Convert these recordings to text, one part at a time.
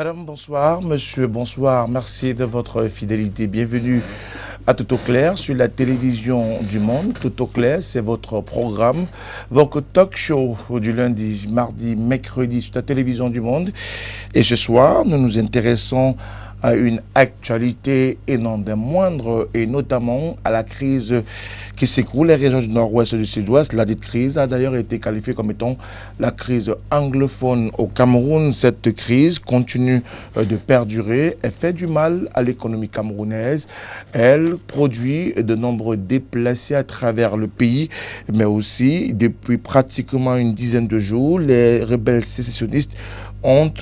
Madame, bonsoir. Monsieur, bonsoir. Merci de votre fidélité. Bienvenue à Tout au clair sur la télévision du monde. Tout au clair, c'est votre programme, votre talk show du lundi, mardi, mercredi sur la télévision du monde. Et ce soir, nous nous intéressons à une actualité et non des moindres, et notamment à la crise qui s'écroule les régions du nord-ouest et du sud-ouest. La dite crise a d'ailleurs été qualifiée comme étant la crise anglophone au Cameroun. Cette crise continue de perdurer et fait du mal à l'économie camerounaise. Elle produit de nombreux déplacés à travers le pays, mais aussi, depuis pratiquement une dizaine de jours, les rebelles sécessionnistes ont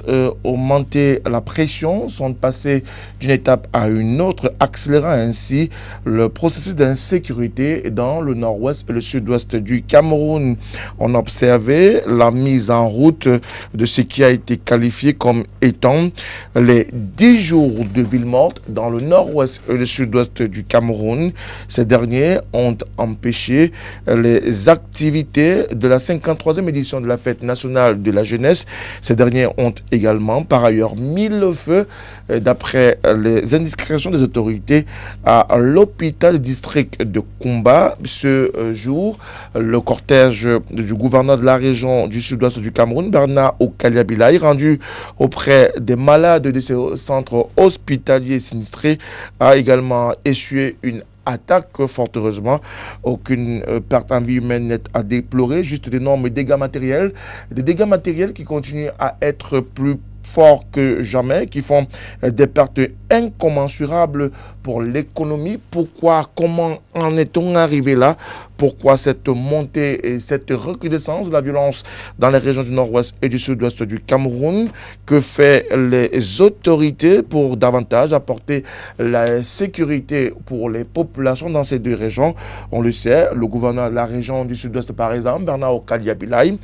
augmenté la pression, sont passés d'une étape à une autre, accélérant ainsi le processus d'insécurité dans le nord-ouest et le sud-ouest du Cameroun. On a observé la mise en route de ce qui a été qualifié comme étant les 10 jours de ville morte dans le nord-ouest et le sud-ouest du Cameroun. Ces derniers ont empêché les activités de la 53e édition de la fête nationale de la jeunesse. Ces derniers ont également par ailleurs mis le feu, d'après les indiscrétions des autorités, à l'hôpital du district de Kumba. Ce jour, le cortège du gouverneur de la région du sud-ouest du Cameroun, Bernard Okaliabilai, rendu auprès des malades de ces centres hospitaliers sinistrés, a également essuyé une attaque. Fort heureusement, aucune perte en vie humaine n'est à déplorer, juste d'énormes dégâts matériels, des dégâts matériels qui continuent à être plus forts que jamais, qui font des pertes incommensurables pour l'économie. Pourquoi, comment en est-on arrivé là? Pourquoi cette montée et cette recrudescence de la violence dans les régions du nord-ouest et du sud-ouest du Cameroun? Que fait les autorités pour davantage apporter la sécurité pour les populations dans ces deux régions? On le sait, le gouverneur de la région du sud-ouest, par exemple, Bernard Okaliabilai,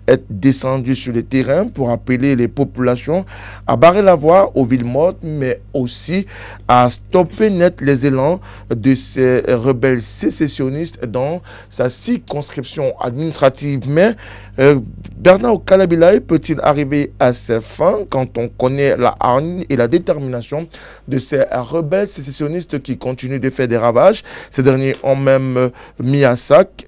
est descendu sur le terrain pour appeler les populations à barrer la voie aux villes mortes, mais aussi à stopper net les élans de ces rebelles sécessionnistes dans sa circonscription administrative. Mais Bernard Okaliabilai peut-il arriver à ses fins quand on connaît la hargne et la détermination de ces rebelles sécessionnistes qui continuent de faire des ravages? Ces derniers ont même mis à sac,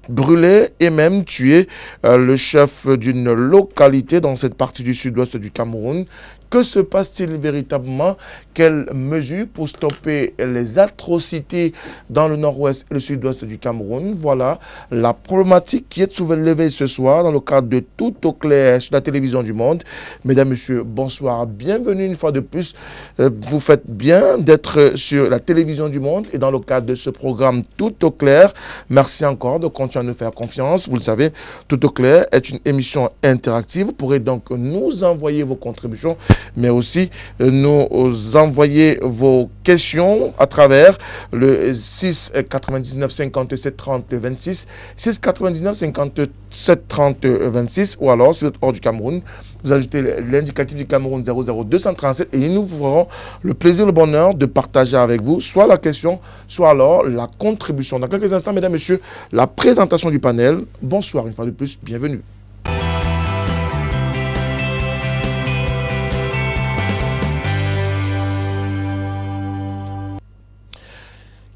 brûlé et même tué le chef d'une localité dans cette partie du sud-ouest du Cameroun. Que se passe-t-il véritablement? Quelles mesures pour stopper les atrocités dans le nord-ouest et le sud-ouest du Cameroun? Voilà la problématique qui est soulevée ce soir dans le cadre de Tout au clair sur la télévision du monde. Mesdames, Messieurs, bonsoir. Bienvenue une fois de plus. Vous faites bien d'être sur la télévision du monde et dans le cadre de ce programme Tout au clair. Merci encore de continuer à nous faire confiance. Vous le savez, Tout au clair est une émission interactive. Vous pourrez donc nous envoyer vos contributions, mais aussi nous envoyer vos questions à travers le 6 99 57 30 26, 6 99 57 30 26, ou alors si vous êtes hors du Cameroun, vous ajoutez l'indicatif du Cameroun 00237 et nous vous ferons le plaisir, le bonheur de partager avec vous soit la question, soit alors la contribution. Dans quelques instants, mesdames, messieurs, la présentation du panel. Bonsoir une fois de plus, bienvenue.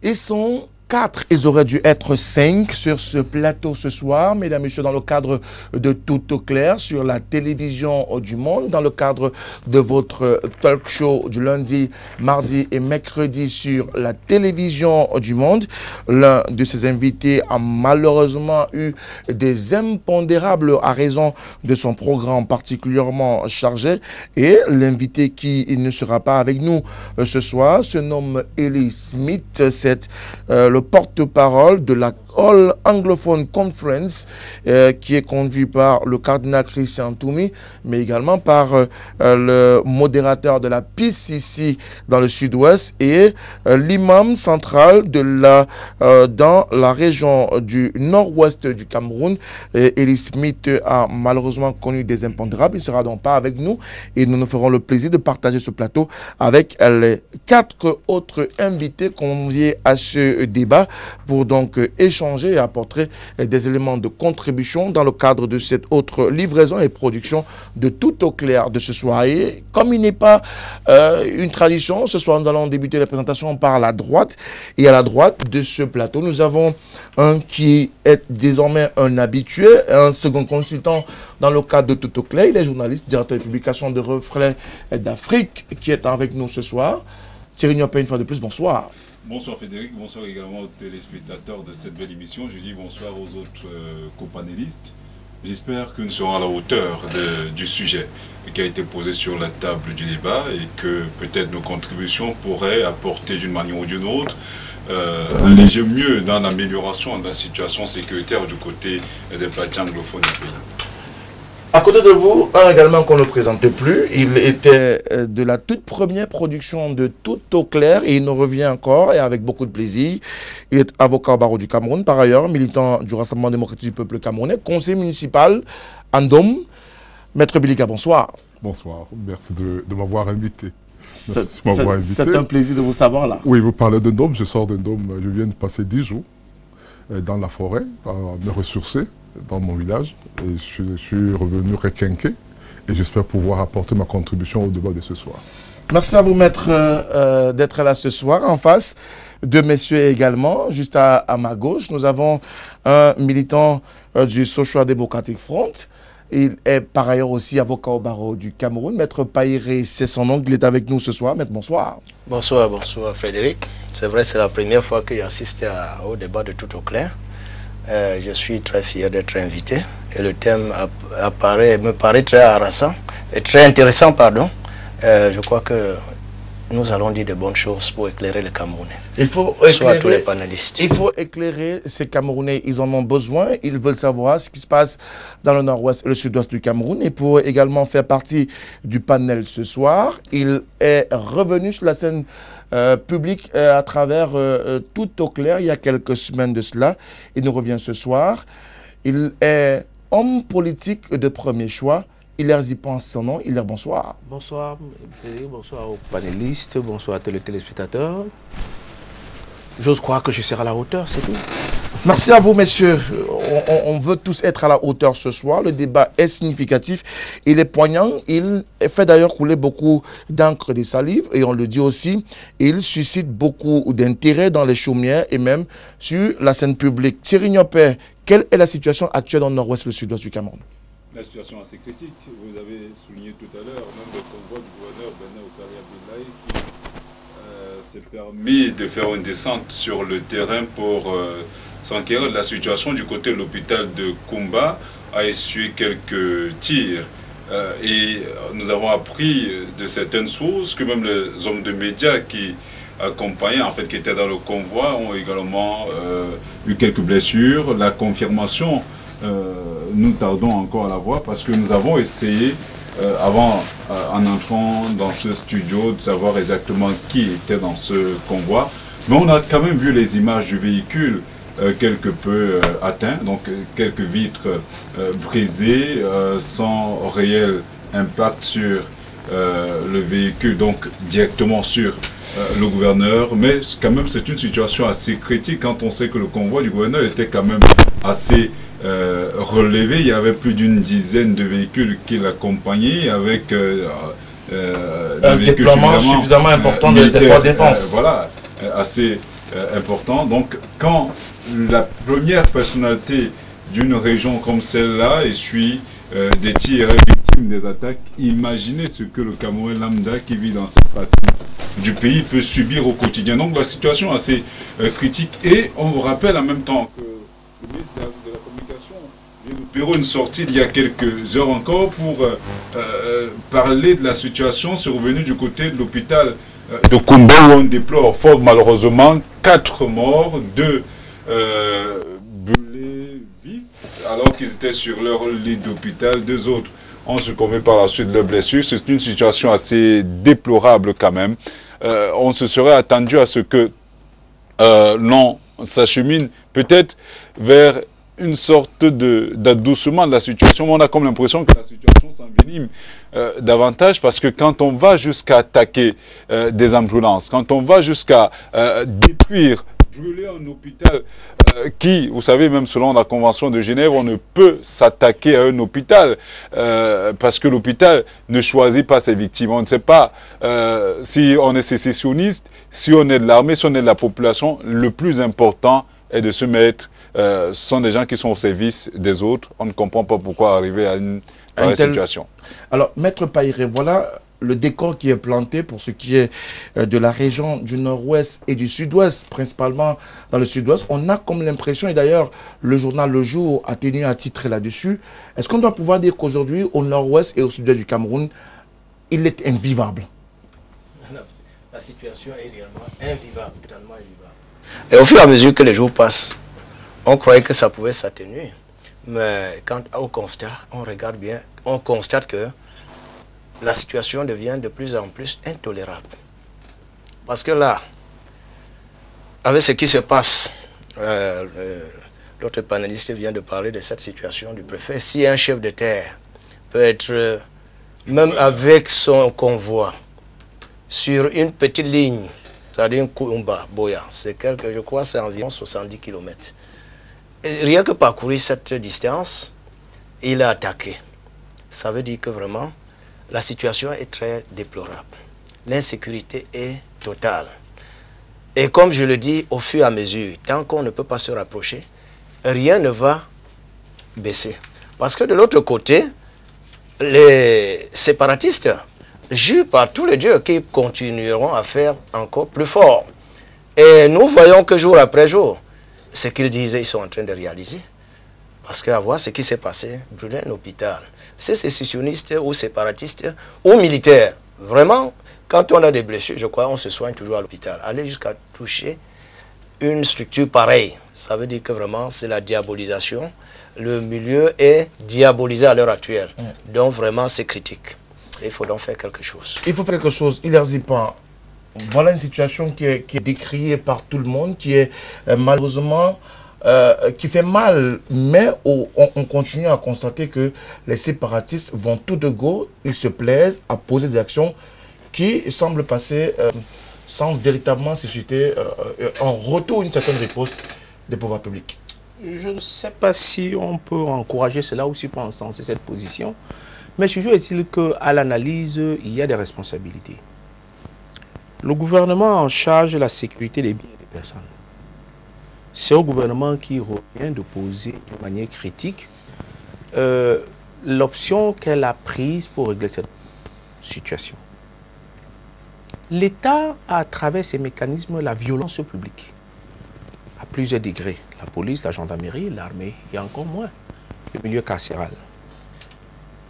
Ils sont 4, ils auraient dû être 5 sur ce plateau ce soir, mesdames et messieurs, dans le cadre de Tout au clair sur la télévision du monde, dans le cadre de votre talk show du lundi, mardi et mercredi sur la télévision du monde. L'un de ces invités a malheureusement eu des impondérables à raison de son programme particulièrement chargé, et l'invité qui ne sera pas avec nous ce soir se nomme Eli Smith. C'est le porte-parole de la All Anglophone Conference qui est conduit par le cardinal Christian Toumi, mais également par le modérateur de la PCC dans le sud-ouest et l'imam central de dans la région du nord-ouest du Cameroun. Eli Smith a malheureusement connu des impondérables, il ne sera donc pas avec nous et nous nous ferons le plaisir de partager ce plateau avec les 4 autres invités conviés à ce débat pour donc échanger échanger et apporter des éléments de contribution dans le cadre de cette autre livraison et production de Tout au clair de ce soir. Et comme il n'est pas une tradition, ce soir nous allons débuter la présentation par la droite. Et à la droite de ce plateau, nous avons un qui est désormais un habitué, un second consultant dans le cadre de Tout au clair. Il est journaliste, directeur de publication de Reflets d'Afrique, qui est avec nous ce soir. Thierry Niopé, une fois de plus, bonsoir. Bonsoir Frédéric, bonsoir également aux téléspectateurs de cette belle émission. Je dis bonsoir aux autres copanélistes. J'espère que nous serons à la hauteur du sujet qui a été posé sur la table du débat et que peut-être nos contributions pourraient apporter d'une manière ou d'une autre un léger mieux dans l'amélioration de la situation sécuritaire du côté des parties anglophones du pays. À côté de vous, un également qu'on ne présente plus, il était de la toute première production de Tout au clair et il nous revient encore et avec beaucoup de plaisir. Il est avocat au barreau du Cameroun, par ailleurs, militant du Rassemblement démocratique du peuple camerounais, conseiller municipal à Ndom. Maître Bilika, bonsoir. Bonsoir, merci de m'avoir invité. C'est un plaisir de vous savoir là. Oui, vous parlez de Ndom, je sors de Ndom, je viens de passer 10 jours dans la forêt à me ressourcer dans mon village et je suis revenu requinqué et j'espère pouvoir apporter ma contribution au débat de ce soir. Merci à vous, maître, d'être là ce soir. En face, deux messieurs également, juste à ma gauche, nous avons un militant du Social Democratic Front. Il est par ailleurs aussi avocat au barreau du Cameroun. Maître Païré, c'est son nom, il est avec nous ce soir. Maître, bonsoir. Bonsoir, bonsoir Frédéric. C'est vrai, c'est la première fois que j'assiste au débat de Tout au clair. Je suis très fier d'être invité et le thème me paraît très harassant et très intéressant, pardon. Je crois que nous allons dire de bonnes choses pour éclairer les Camerounais. Soit tous les panélistes. Il faut éclairer ces Camerounais, ils en ont besoin, ils veulent savoir ce qui se passe dans le nord-ouest et le sud-ouest du Cameroun. Et pour également faire partie du panel ce soir, il est revenu sur la scène publique à travers Tout au clair il y a quelques semaines de cela. Il nous revient ce soir. Il est homme politique de premier choix. Hilaire Zipan, son nom. Hilaire, bonsoir. Bonsoir, bonsoir aux panélistes, bonsoir à tous les téléspectateurs. J'ose croire que je serai à la hauteur, c'est tout. Merci à vous, messieurs. On veut tous être à la hauteur ce soir. Le débat est significatif, il est poignant. Il fait d'ailleurs couler beaucoup d'encre et de salive, et on le dit aussi, il suscite beaucoup d'intérêt dans les chaumières et même sur la scène publique. Thierry Niopé, quelle est la situation actuelle dans le nord-ouest et le sud-ouest du Cameroun? La situation est assez critique. Vous avez souligné tout à l'heure, même le convoi du gouverneur Bené Okari Abdoulaye qui s'est permis de faire une descente sur le terrain pour s'enquérir de la situation du côté de l'hôpital de Kumba, a essuyé quelques tirs. Et nous avons appris de certaines sources que même les hommes de médias qui accompagnaient, en fait, qui étaient dans le convoi, ont également eu quelques blessures. La confirmation, nous tardons encore à la voir parce que nous avons essayé, en entrant dans ce studio, de savoir exactement qui était dans ce convoi. Mais on a quand même vu les images du véhicule quelque peu atteint, donc quelques vitres brisées, sans réel impact sur le véhicule, donc directement sur le gouverneur. Mais quand même, c'est une situation assez critique quand on sait que le convoi du gouverneur était quand même assez relevé. Il y avait plus d'une dizaine de véhicules qui l'accompagnaient avec un déploiement suffisamment important de défense. Voilà, assez important. Donc, quand la première personnalité d'une région comme celle-là essuie des tirs et victime des attaques, imaginez ce que le Cameroun lambda qui vit dans cette partie du pays peut subir au quotidien. Donc, la situation est assez critique. Et on vous rappelle en même temps que le ministre de la Communication vient d'opérer une sortie il y a quelques heures encore pour parler de la situation survenue du côté de l'hôpital de Kumba, où on déplore fort malheureusement 4 morts, 2 brûlés vifs alors qu'ils étaient sur leur lit d'hôpital, 2 autres ont succombé par la suite de leurs blessures. C'est une situation assez déplorable quand même. On se serait attendu à ce que l'on s'achemine peut-être vers une sorte d'adoucement de la situation. Mais on a comme l'impression que la situation s'envenime davantage, parce que quand on va jusqu'à attaquer des ambulances, quand on va jusqu'à détruire brûler un hôpital qui, vous savez, même selon la Convention de Genève, on ne peut s'attaquer à un hôpital parce que l'hôpital ne choisit pas ses victimes. On ne sait pas si on est sécessionniste, si on est de l'armée, si on est de la population. Le plus important est de se mettre, ce sont des gens qui sont au service des autres. On ne comprend pas pourquoi arriver à une pareille situation. Alors, Maître Païré, voilà le décor qui est planté pour ce qui est de la région du nord-ouest et du sud-ouest, principalement dans le sud-ouest. On a comme l'impression, et d'ailleurs le journal Le Jour a tenu à titrer là-dessus, est-ce qu'on doit pouvoir dire qu'aujourd'hui, au nord-ouest et au sud-ouest du Cameroun, il est invivable? La situation est réellement invivable, totalement invivable. Et au fur et à mesure que les jours passent, on croyait que ça pouvait s'atténuer. Mais quand au constat, on regarde bien, on constate que la situation devient de plus en plus intolérable. Parce que là, avec ce qui se passe, l'autre panéliste vient de parler de cette situation du préfet. Si un chef de terre peut être, même avec son convoi, sur une petite ligne, c'est-à-dire Koumba, Boya, c'est je crois c'est environ 70 km. Et rien que parcourir cette distance, il a attaqué. Ça veut dire que vraiment, la situation est très déplorable. L'insécurité est totale. Et comme je le dis, au fur et à mesure, tant qu'on ne peut pas se rapprocher, rien ne va baisser. Parce que de l'autre côté, les séparatistes jurent par tous les dieux qu'ils continueront à faire encore plus fort. Et nous voyons que jour après jour, ce qu'ils disaient, ils sont en train de réaliser. Parce qu'à voir ce qui s'est passé, brûler un hôpital, c'est sécessionnistes ou séparatistes ou militaires. Vraiment, quand on a des blessures, je crois, on se soigne toujours à l'hôpital. Aller jusqu'à toucher une structure pareille, ça veut dire que vraiment, c'est la diabolisation. Le milieu est diabolisé à l'heure actuelle. Donc vraiment, c'est critique. Il faut donc faire quelque chose. Il faut faire quelque chose. Hilaire Zipan, voilà une situation qui est décriée par tout le monde, qui est malheureusement... qui fait mal, mais on continue à constater que les séparatistes vont tout de go, ils se plaisent à poser des actions qui semblent passer sans véritablement susciter en retour une certaine riposte des pouvoirs publics. Je ne sais pas si on peut encourager cela ou si on peut encenser cette position, mais toujours est-il qu'à l'analyse, il y a des responsabilités. Le gouvernement en charge de la sécurité des biens et des personnes. C'est au gouvernement qui revient de poser de manière critique l'option qu'elle a prise pour régler cette situation. L'État a à travers ces mécanismes la violence publique à plusieurs degrés. La police, la gendarmerie, l'armée et encore moins le milieu carcéral.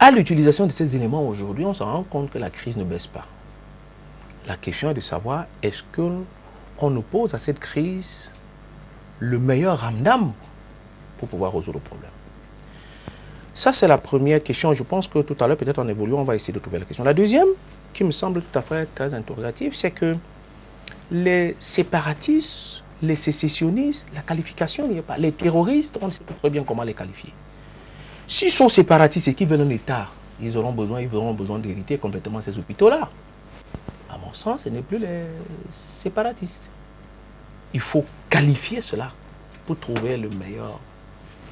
À l'utilisation de ces éléments aujourd'hui, on se rend compte que la crise ne baisse pas. La question est de savoir est-ce qu'on oppose à cette crise le meilleur ramdam pour pouvoir résoudre le problème. Ça, c'est la première question. Je pense que tout à l'heure, peut-être en évoluant, on va essayer de trouver la question. La deuxième, qui me semble tout à fait très interrogative, c'est que les séparatistes, les sécessionnistes, la qualification n'y est pas. Les terroristes, on ne sait pas très bien comment les qualifier. S'ils sont séparatistes et qu'ils veulent un État, ils auront besoin d'hériter complètement ces hôpitaux-là. À mon sens, ce n'est plus les séparatistes. Il faut qualifier cela pour trouver le meilleur.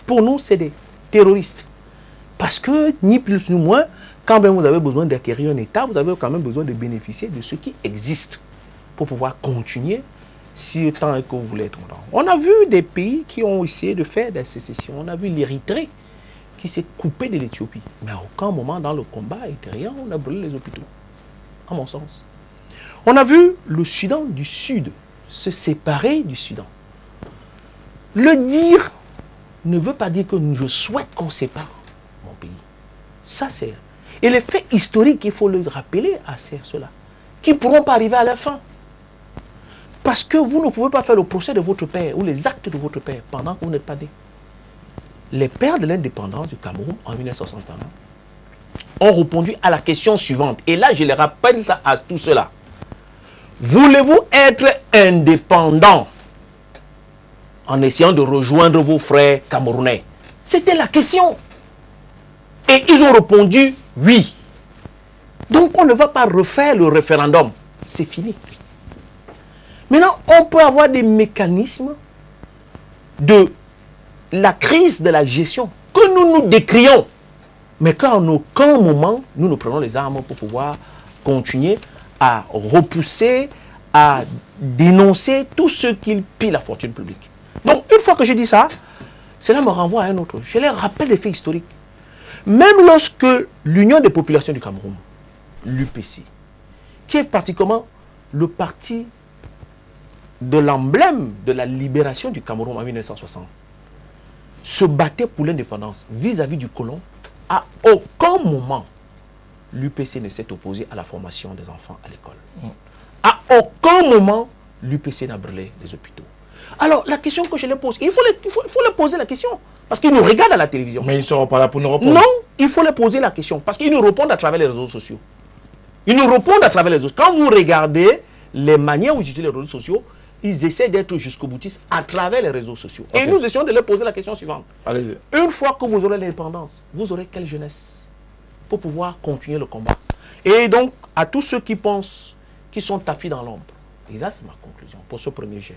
Pour nous, c'est des terroristes. Parce que, ni plus ni moins, quand même vous avez besoin d'acquérir un État, vous avez quand même besoin de bénéficier de ce qui existe pour pouvoir continuer si tant que vous voulez être là. On a vu des pays qui ont essayé de faire des sécessions. On a vu l'Érythrée qui s'est coupée de l'Éthiopie. Mais à aucun moment dans le combat érythréen, on a brûlé les hôpitaux. À mon sens. On a vu le Soudan du Sud se séparer du Soudan. Le dire ne veut pas dire que je souhaite qu'on sépare mon pays. Ça, c'est... Et les faits historiques, il faut le rappeler à ceux-là, qui ne pourront pas arriver à la fin. Parce que vous ne pouvez pas faire le procès de votre père ou les actes de votre père pendant que vous n'êtes pas né. Les pères de l'indépendance du Cameroun en 1961 ont répondu à la question suivante. Et là, je les rappelle ça à tout cela. Voulez-vous être indépendant en essayant de rejoindre vos frères camerounais? C'était la question. Et ils ont répondu oui. Donc on ne va pas refaire le référendum. C'est fini. Maintenant, on peut avoir des mécanismes de la crise de la gestion que nous décrions, mais qu'en aucun moment, nous ne prenons les armes pour pouvoir continuer à repousser, à dénoncer tous ceux qui pillent la fortune publique. Donc, une fois que je dis ça, cela me renvoie à un autre. Je les rappelle des faits historiques. Même lorsque l'Union des populations du Cameroun, l'UPC, qui est pratiquement le parti de l'emblème de la libération du Cameroun en 1960, se battait pour l'indépendance vis-à-vis du colon, à aucun moment, l'UPC ne s'est opposé à la formation des enfants à l'école. À aucun moment, l'UPC n'a brûlé les hôpitaux. Alors, la question que je leur pose, il faut leur poser la question. Parce qu'ils nous regardent à la télévision. Mais ils ne seront pas là pour nous répondre. Non, il faut leur poser la question. Parce qu'ils nous répondent à travers les réseaux sociaux. Ils nous répondent à travers les réseaux sociaux. Quand vous regardez les manières où ils utilisent les réseaux sociaux, ils essaient d'être jusqu'au boutiste à travers les réseaux sociaux. Okay. Et nous essayons de leur poser la question suivante. Allez-y. Une fois que vous aurez l'indépendance, vous aurez quelle jeunesse pour pouvoir continuer le combat? Et donc, à tous ceux qui pensent qu'ils sont tapis dans l'ombre, et là c'est ma conclusion pour ce premier jet,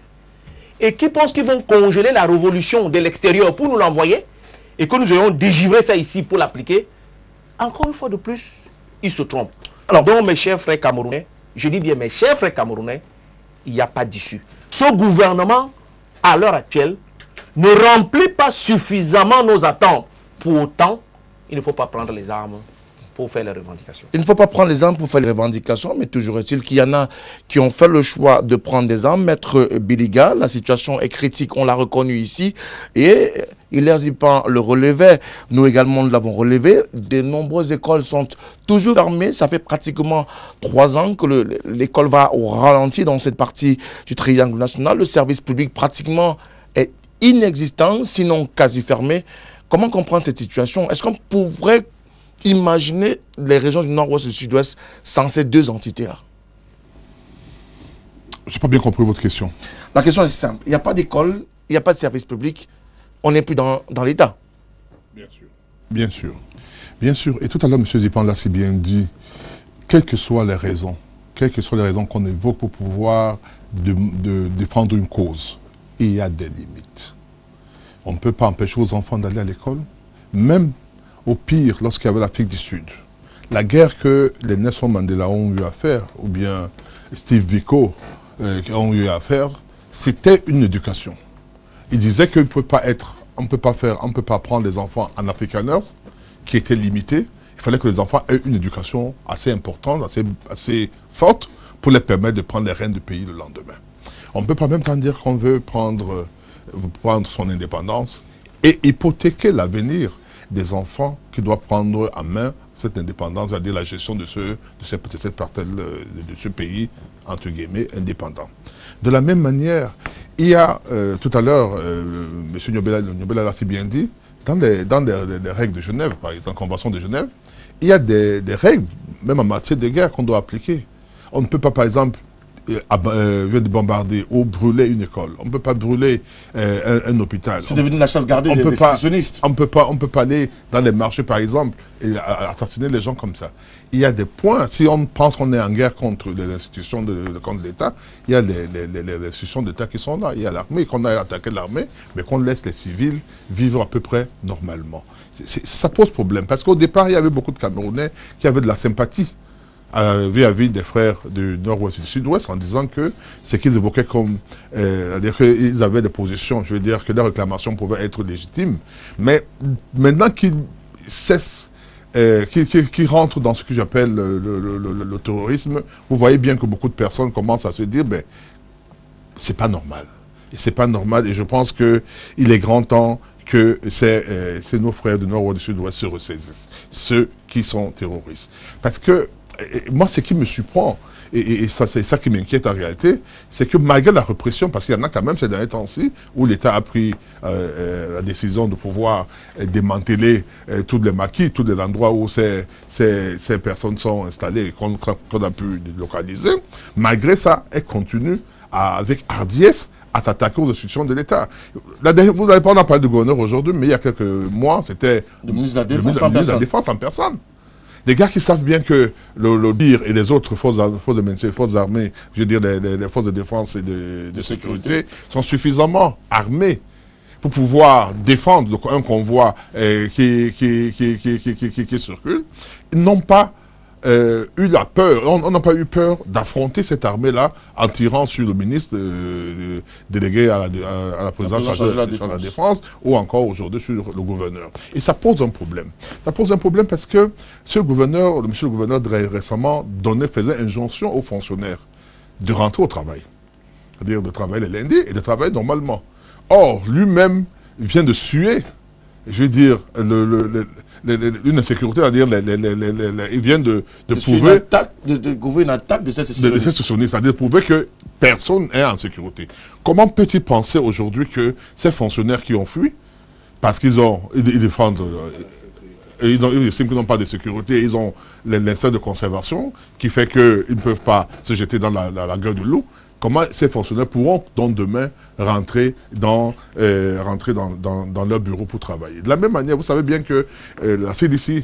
et qui pensent qu'ils vont congeler la révolution de l'extérieur pour nous l'envoyer, et que nous ayons dégivré ça ici pour l'appliquer, encore une fois de plus, ils se trompent. Alors, donc mes chers frères camerounais, je dis bien mes chers frères camerounais, il n'y a pas d'issue. Ce gouvernement, à l'heure actuelle, ne remplit pas suffisamment nos attentes. Pour autant, il ne faut pas prendre les armes pour faire les revendications. Il ne faut pas prendre les armes pour faire les revendications, mais toujours est-il qu'il y en a qui ont fait le choix de prendre des armes. Maître Biliga, la situation est critique, on l'a reconnu ici, et Hilaire Zipan le relevait, nous également nous l'avons relevé. De nombreuses écoles sont toujours fermées, ça fait pratiquement 3 ans que l'école va au ralenti dans cette partie du triangle national. Le service public pratiquement est inexistant, sinon quasi fermé. Comment comprendre cette situation? Est-ce qu'on pourrait imaginer les régions du nord-ouest et du sud-ouest sans ces deux entités-là? Je n'ai pas bien compris votre question. La question est simple. Il n'y a pas d'école, il n'y a pas de service public, on n'est plus dans l'État. Bien sûr. Bien sûr. Bien sûr. Et tout à l'heure, M. Zipan l'a si bien dit, quelles que soient les raisons qu'on évoque pour pouvoir défendre une cause, il y a des limites. On ne peut pas empêcher aux enfants d'aller à l'école, même au pire, lorsqu'il y avait l'Afrique du Sud. La guerre que les Nelson Mandela ont eu à faire, ou bien Steve Biko ont eu à faire, c'était une éducation. Ils disaient qu'on ne peut pas prendre les enfants en Afrikaners, qui étaient limités. Il fallait que les enfants aient une éducation assez importante, assez forte, pour les permettre de prendre les rênes du pays le lendemain. On ne peut pas même temps dire qu'on veut prendre son indépendance et hypothéquer l'avenir des enfants qui doivent prendre en main cette indépendance, c'est-à-dire la gestion de cette partie de ce pays, entre guillemets, indépendant. De la même manière, il y a, tout à l'heure, M. Nyobela l'a si bien dit, dans les règles de Genève, par exemple, la Convention de Genève, il y a des règles, même en matière de guerre, qu'on doit appliquer. On ne peut pas, par exemple, bombarder ou brûler une école. On ne peut pas brûler un hôpital. C'est devenu la chasse gardée des sécessionnistes. On ne peut pas aller dans les marchés, par exemple, et assassiner les gens comme ça. Il y a des points, si on pense qu'on est en guerre contre les institutions contre l'État, il y a les institutions d'État qui sont là. Il y a l'armée, qu'on a attaqué l'armée, mais qu'on laisse les civils vivre à peu près normalement. Ça pose problème, parce qu'au départ, il y avait beaucoup de Camerounais qui avaient de la sympathie vis-à-vis des frères du nord-ouest et du sud-ouest, en disant que ce qu'ils évoquaient comme... c'est-à-dire qu'ils avaient des positions, je veux dire que leurs réclamations pouvaient être légitimes, mais maintenant qu'ils cessent, qu'ils rentrent dans ce que j'appelle le terrorisme, vous voyez bien que beaucoup de personnes commencent à se dire, ben, c'est pas normal. Et c'est pas normal, et je pense qu'il est grand temps que c'est nos frères du nord-ouest et du sud-ouest se ressaisissent, ceux qui sont terroristes. Parce que moi, ce qui me surprend, et c'est ça qui m'inquiète en réalité, c'est que malgré la répression, parce qu'il y en a quand même ces derniers temps-ci, où l'État a pris la décision de pouvoir démanteler tous les maquis, tous les endroits où ces personnes sont installées et qu'on a pu délocaliser, malgré ça, elle continue avec hardiesse à s'attaquer aux institutions de l'État. Vous n'avez pas parlé du gouverneur aujourd'hui, mais il y a quelques mois, c'était le ministre de la Défense en personne. Des gars qui savent bien que le DIR et les autres forces armées, je veux dire les forces de défense et de sécurité, sont suffisamment armés pour pouvoir défendre un convoi qui circule. Ils n'ont pas eu la peur, on n'a pas eu peur d'affronter cette armée-là en tirant sur le ministre délégué à la présidence chargée de la défense ou encore aujourd'hui sur le gouverneur. Et ça pose un problème. Ça pose un problème parce que monsieur le gouverneur récemment faisait injonction aux fonctionnaires de rentrer au travail. C'est-à-dire de travailler les lundis et de travailler normalement. Or, lui-même vient de suer, je veux dire, une insécurité, c'est-à-dire il vient de prouver une attaque de ces sécessionnistes. C'est-à-dire de prouver que personne n'est en sécurité. Comment peut-il penser aujourd'hui que ces fonctionnaires qui ont fui, parce qu'ils défendent, ils estiment qu'ils n'ont pas de sécurité, ils ont l'instinct de conservation qui fait qu'ils ne peuvent pas se jeter dans la gueule du loup, comment ces fonctionnaires pourront donc demain rentrer dans leur bureau pour travailler. De la même manière, vous savez bien que la CDC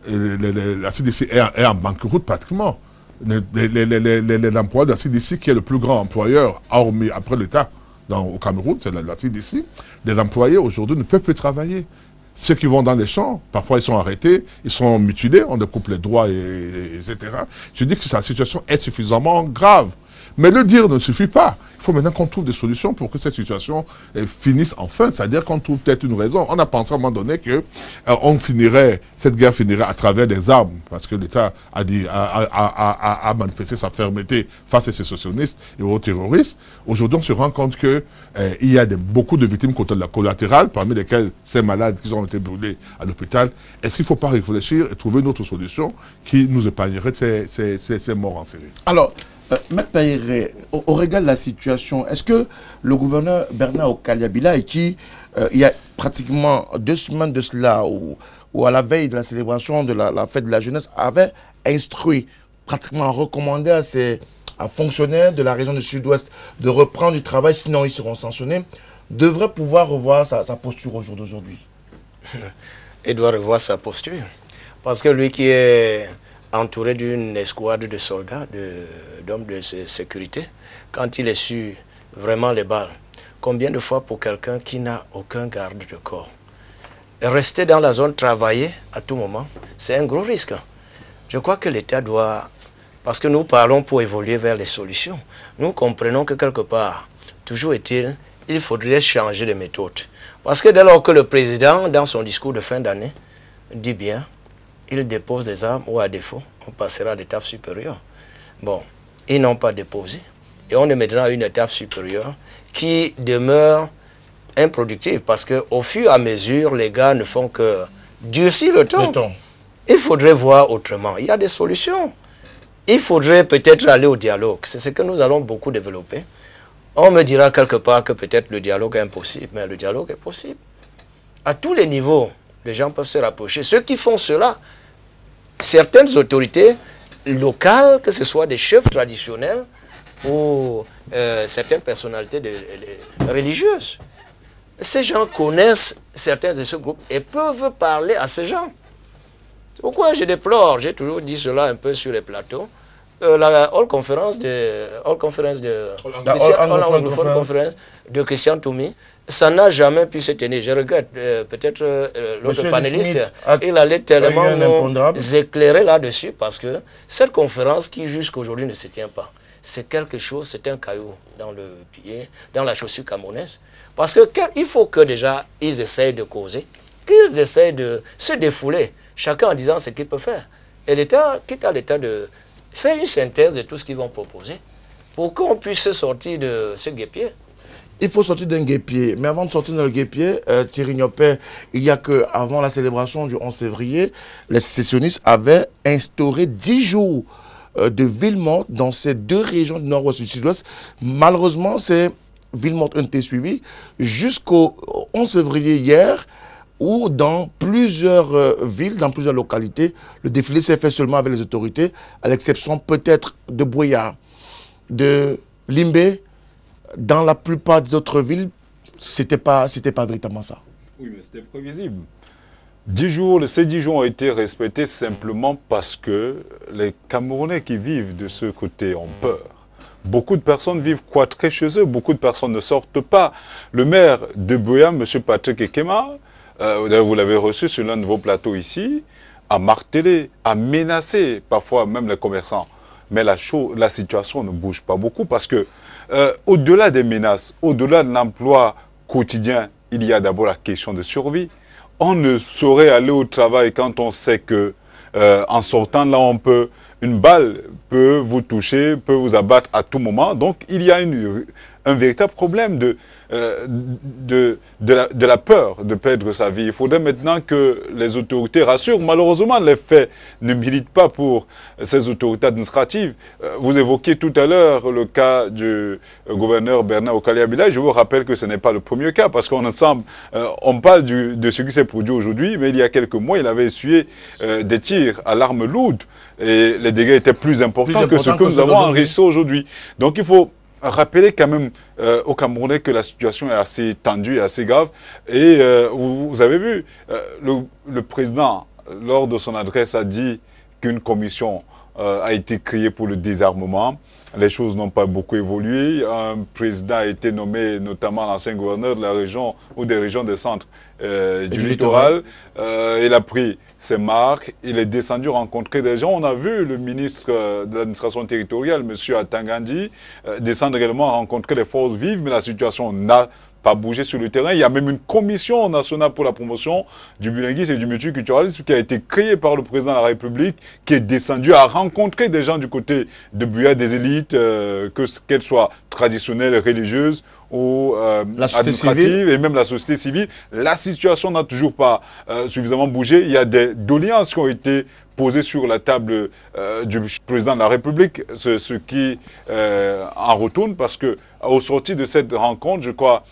est en banqueroute pratiquement. L'employeur de la CDC, qui est le plus grand employeur après l'État au Cameroun, c'est la CDC, les employés aujourd'hui ne peuvent plus travailler. Ceux qui vont dans les champs, parfois ils sont arrêtés, ils sont mutilés, on découpe les droits, etc. Je dis que sa situation est suffisamment grave. Mais le dire ne suffit pas. Il faut maintenant qu'on trouve des solutions pour que cette situation finisse enfin. C'est-à-dire qu'on trouve peut-être une raison. On a pensé à un moment donné que cette guerre finirait à travers des armes, parce que l'État a manifesté sa fermeté face à ces sécessionnistes et aux terroristes. Aujourd'hui, on se rend compte qu'il y a beaucoup de victimes collatérales, parmi lesquelles ces malades qui ont été brûlés à l'hôpital. Est-ce qu'il ne faut pas réfléchir et trouver une autre solution qui nous épargnerait de ces morts en série? Alors, M. Payere, au regard de la situation, est-ce que le gouverneur Bernard Okaliabila, qui, il y a pratiquement 2 semaines de cela, ou à la veille de la célébration de la fête de la jeunesse, avait instruit, pratiquement recommandé à fonctionnaires de la région du Sud-Ouest de reprendre du travail, sinon ils seront sanctionnés, devrait pouvoir revoir sa posture au jour d'aujourd'hui? Il doit revoir sa posture. Parce que lui qui est entouré d'une escouade de soldats, d'hommes de sécurité, quand il est su vraiment les balles, combien de fois pour quelqu'un qui n'a aucun garde de corps? Rester dans la zone, travailler à tout moment, c'est un gros risque. Je crois que l'État doit, parce que nous parlons pour évoluer vers les solutions, nous comprenons que quelque part, toujours est-il, il faudrait changer de méthode. Parce que dès lors que le président, dans son discours de fin d'année, dit bien, ils déposent des armes ou à défaut, on passera à l'étape supérieure. Bon, ils n'ont pas déposé. Et on est maintenant à une étape supérieure qui demeure improductive parce qu'au fur et à mesure, les gars ne font que durcir le temps. Il faudrait voir autrement. Il y a des solutions. Il faudrait peut-être aller au dialogue. C'est ce que nous allons beaucoup développer. On me dira quelque part que peut-être le dialogue est impossible, mais le dialogue est possible. À tous les niveaux, les gens peuvent se rapprocher. Ceux qui font cela, certaines autorités locales, que ce soit des chefs traditionnels ou certaines personnalités religieuses, ces gens connaissent certains de ce groupe et peuvent parler à ces gens. C'est pourquoi je déplore, j'ai toujours dit cela un peu sur les plateaux, la All Conference de Christian Toumi, ça n'a jamais pu se tenir. Je regrette, peut-être l'autre panéliste, il allait tellement nous éclairer là-dessus parce que cette conférence qui jusqu'à aujourd'hui ne se tient pas, c'est quelque chose, c'est un caillou dans le pied, dans la chaussure camerounaise. Parce qu'il faut que déjà ils essayent de causer, qu'ils essayent de se défouler, chacun en disant ce qu'il peut faire. Et l'État, quitte à l'État de faire une synthèse de tout ce qu'ils vont proposer pour qu'on puisse sortir de ce guêpier. Il faut sortir d'un guêpier. Mais avant de sortir d'un guêpier, Thierry Niopé, il y a qu'avant la célébration du 11 février, les sécessionnistes avaient instauré 10 jours de ville morte dans ces 2 régions du nord-ouest et du sud-ouest. Malheureusement, ces villes mortes ont été suivies jusqu'au 11 février hier, où dans plusieurs villes, dans plusieurs localités, le défilé s'est fait seulement avec les autorités, à l'exception peut-être de Boya, de Limbé. Dans la plupart des autres villes, c'était pas véritablement ça. Oui, mais c'était prévisible. Ces 10 jours ont été respectés simplement parce que les Camerounais qui vivent de ce côté ont peur. Beaucoup de personnes vivent cloîtrées chez eux, beaucoup de personnes ne sortent pas. Le maire de Buea, M. Patrick Ekema, vous l'avez reçu sur l'un de vos plateaux ici, a martelé, a menacé parfois même les commerçants. Mais la situation ne bouge pas beaucoup parce que au-delà des menaces, au-delà de l'emploi quotidien, il y a d'abord la question de survie. On ne saurait aller au travail quand on sait que en sortant là, une balle peut vous toucher, peut vous abattre à tout moment. Donc il y a un véritable problème de la peur de perdre sa vie. Il faudrait maintenant que les autorités rassurent. Malheureusement, les faits ne militent pas pour ces autorités administratives. Vous évoquiez tout à l'heure le cas du gouverneur Bernard Okaliabila. Je vous rappelle que ce n'est pas le premier cas parce qu'on on parle de ce qui s'est produit aujourd'hui, mais il y a quelques mois, il avait essuyé des tirs à l'arme lourde et les dégâts étaient plus importants que ce que nous avons enregistré aujourd'hui. Donc il faut rappeler quand même aux Camerounais que la situation est assez tendue et assez grave. Et vous avez vu, le président, lors de son adresse, a dit qu'une commission a été créée pour le désarmement. Les choses n'ont pas beaucoup évolué. Un président a été nommé, notamment l'ancien gouverneur de la région ou des régions des centres du littoral. Il a pris ses marques, il est descendu rencontrer des gens. On a vu le ministre de l'administration territoriale, M. Atangandi, descendre également rencontrer les forces vives, mais la situation n'a pas bougé sur le terrain. Il y a même une commission nationale pour la promotion du bilinguisme et du multiculturalisme qui a été créée par le président de la République, qui est descendu à rencontrer des gens du côté de Buea, des élites, qu'elles soient traditionnelles, religieuses ou administratives, et même la société civile. La situation n'a toujours pas suffisamment bougé. Il y a des doléances qui ont été posées sur la table du président de la République, ce qui en retourne, parce que au sorti de cette rencontre, je crois,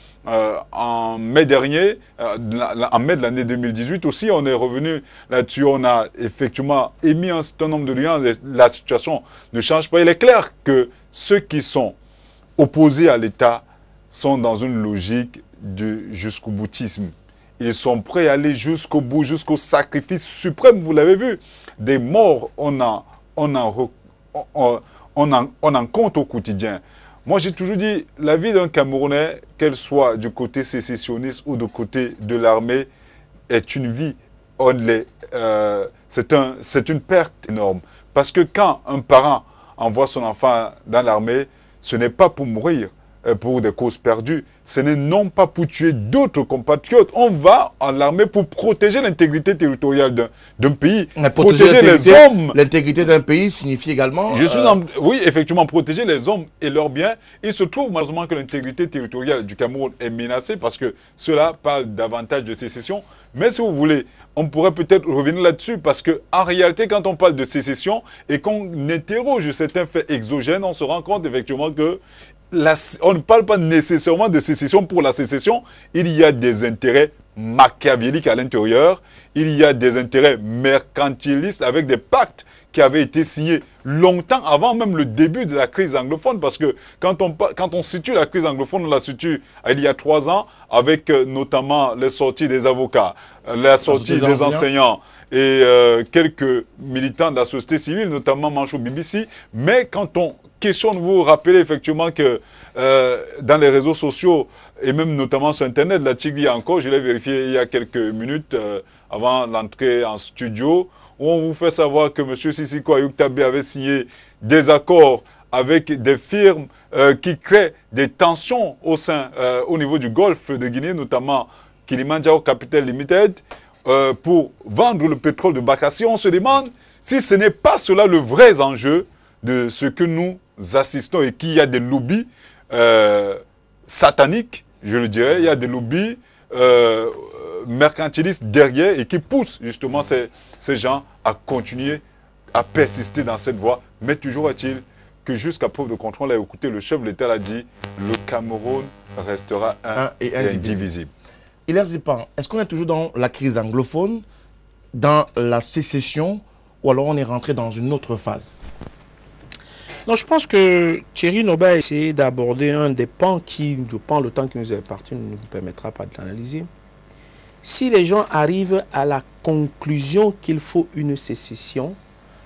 en mai dernier, en mai de l'année 2018 aussi, on est revenu là-dessus, on a effectivement émis un certain nombre de liens, la situation ne change pas. Il est clair que ceux qui sont opposés à l'État sont dans une logique du jusqu'au boutisme. Ils sont prêts à aller jusqu'au bout, jusqu'au sacrifice suprême, vous l'avez vu. Des morts, on en compte au quotidien. Moi, j'ai toujours dit, la vie d'un Camerounais, qu'elle soit du côté sécessionniste ou du côté de l'armée, est une vie. C'est une perte énorme. Parce que quand un parent envoie son enfant dans l'armée, ce n'est pas pour mourir, pour des causes perdues. Ce n'est non pas pour tuer d'autres compatriotes. On va en l'armée pour protéger l'intégrité territoriale d'un pays. Protéger les hommes. L'intégrité d'un pays signifie également... Oui, effectivement, protéger les hommes et leurs biens. Il se trouve malheureusement que l'intégrité territoriale du Cameroun est menacée parce que cela parle davantage de sécession. Mais si vous voulez, on pourrait peut-être revenir là-dessus parce qu'en réalité, quand on parle de sécession et qu'on interroge certains faits exogènes, on se rend compte effectivement que on ne parle pas nécessairement de sécession pour la sécession. Il y a des intérêts machiavéliques à l'intérieur. Il y a des intérêts mercantilistes avec des pactes qui avaient été signés longtemps avant même le début de la crise anglophone. Parce que quand on situe la crise anglophone, on la situe il y a 3 ans avec notamment les sorties des avocats, la sortie des enseignants et quelques militants de la société civile, notamment Manchou BBC. Mais quand on questionne, vous vous rappelez effectivement que dans les réseaux sociaux et même notamment sur Internet, la Tigri encore, je l'ai vérifié il y a quelques minutes avant l'entrée en studio, où on vous fait savoir que M. Sissiko Ayuk Tabé avait signé des accords avec des firmes qui créent des tensions au niveau du golfe de Guinée, notamment Kilimanjaro Capital Limited, pour vendre le pétrole de Bakassi. On se demande si ce n'est pas cela le vrai enjeu de ce que nous assistons et qu'il y a des lobbies sataniques, je le dirais, il y a des lobbies mercantilistes derrière et qui poussent justement ces gens à continuer à persister dans cette voie. Mais toujours est-il que jusqu'à preuve de contrôle, là, écoutez, le chef de l'État a dit, le Cameroun restera un et indivisible. Hilaire Zipan, est-ce qu'on est toujours dans la crise anglophone, dans la sécession, ou alors on est rentré dans une autre phase? Non, je pense que Thierry Noba a essayé d'aborder un des pans qui, le temps qui nous est parti, ne nous permettra pas de l'analyser. Si les gens arrivent à la conclusion qu'il faut une sécession,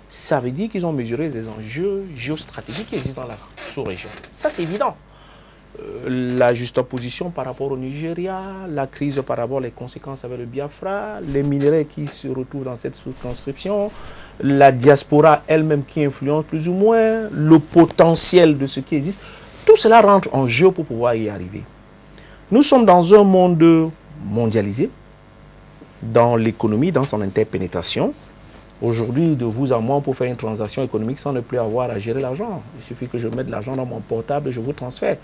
ça veut dire qu'ils ont mesuré les enjeux géostratégiques qui existent dans la sous-région. Ça, c'est évident. La juxtaposition par rapport au Nigeria, la crise par rapport aux conséquences avec le Biafra, les minerais qui se retrouvent dans cette circonscription, la diaspora elle-même qui influence plus ou moins, le potentiel de ce qui existe, tout cela rentre en jeu pour pouvoir y arriver. Nous sommes dans un monde mondialisé, dans l'économie, dans son interpénétration. Aujourd'hui, de vous à moi, pour faire une transaction économique sans ne plus avoir à gérer l'argent. Il suffit que je mette de l'argent dans mon portable et je vous transfère.